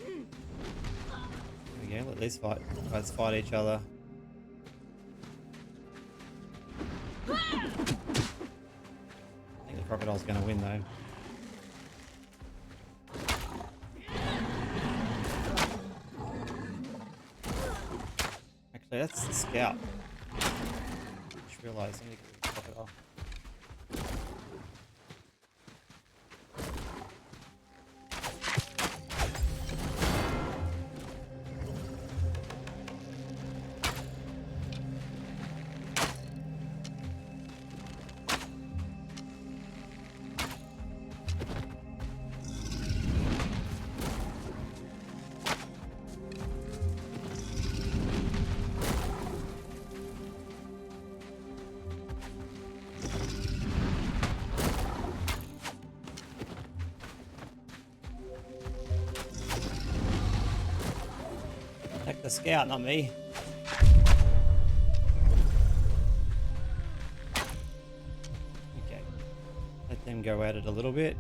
There we go. Let these guys fight each other. I think the crocodile's going to win though. Actually, that's the scout. Just realised I need to get the crocodile. Attack the scout, not me. Okay. Let them go at it a little bit.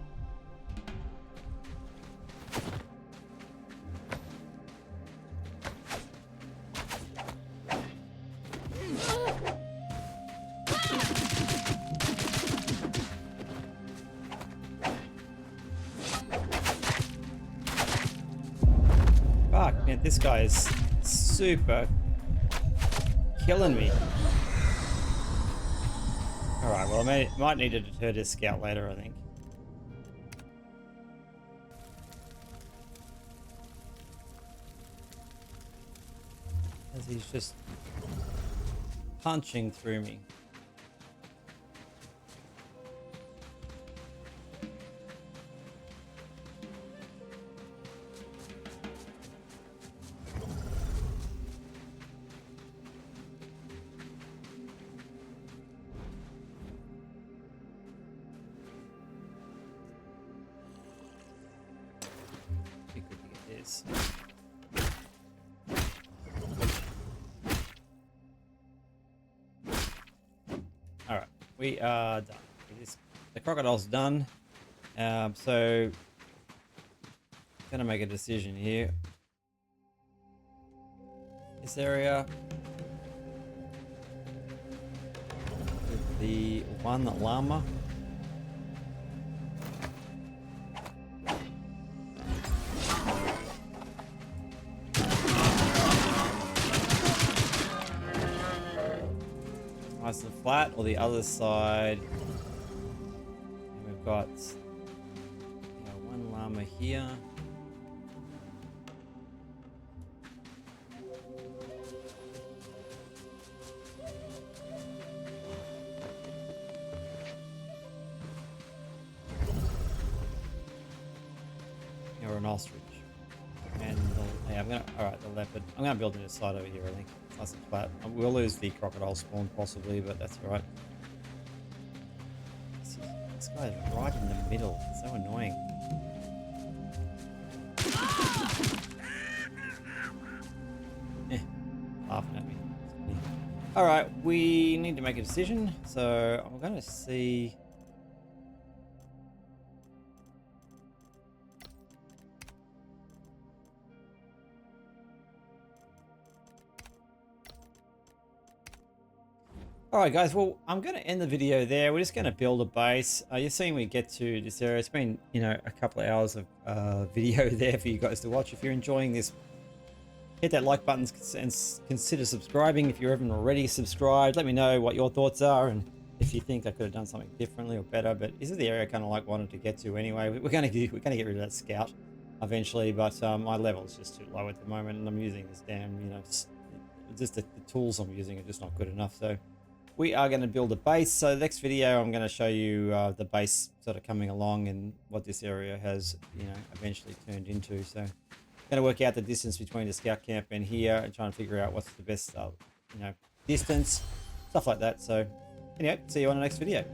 Fuck, man, this guy is super killing me. Alright, well, I might need to deter this scout later, I think. As he's just punching through me. Be good to get this. All right, we are done. The crocodile's done. So gonna make a decision here. This area with the one llama. Nice and flat, or the other side. And we've got one llama here. Or an ostrich. And yeah, alright, the leopard. I'm gonna build this side over here, I think. It's nice and flat. We'll lose the crocodile spawn possibly, but that's alright. This guy's right in the middle. It's so annoying. Laughing at me. Alright, we need to make a decision. So I'm gonna see. Alright guys, well, I'm going to end the video there. We're just going to build a base. You're seeing we get to this area. It's been, a couple of hours of video there for you guys to watch. If you're enjoying this, hit that like button and consider subscribing if you haven't already subscribed. Let me know what your thoughts are and if you think I could have done something differently or better. But this is the area I kind of like wanted to get to anyway. We're going to get rid of that scout eventually, but my level is just too low at the moment, and I'm using this damn, just the tools I'm using are just not good enough. So we are going to build a base. So the next video, I'm going to show you the base sort of coming along and what this area has, eventually turned into. So I'm going to work out the distance between the scout camp and here and try and figure out what's the best, distance, stuff like that. So anyway, see you on the next video.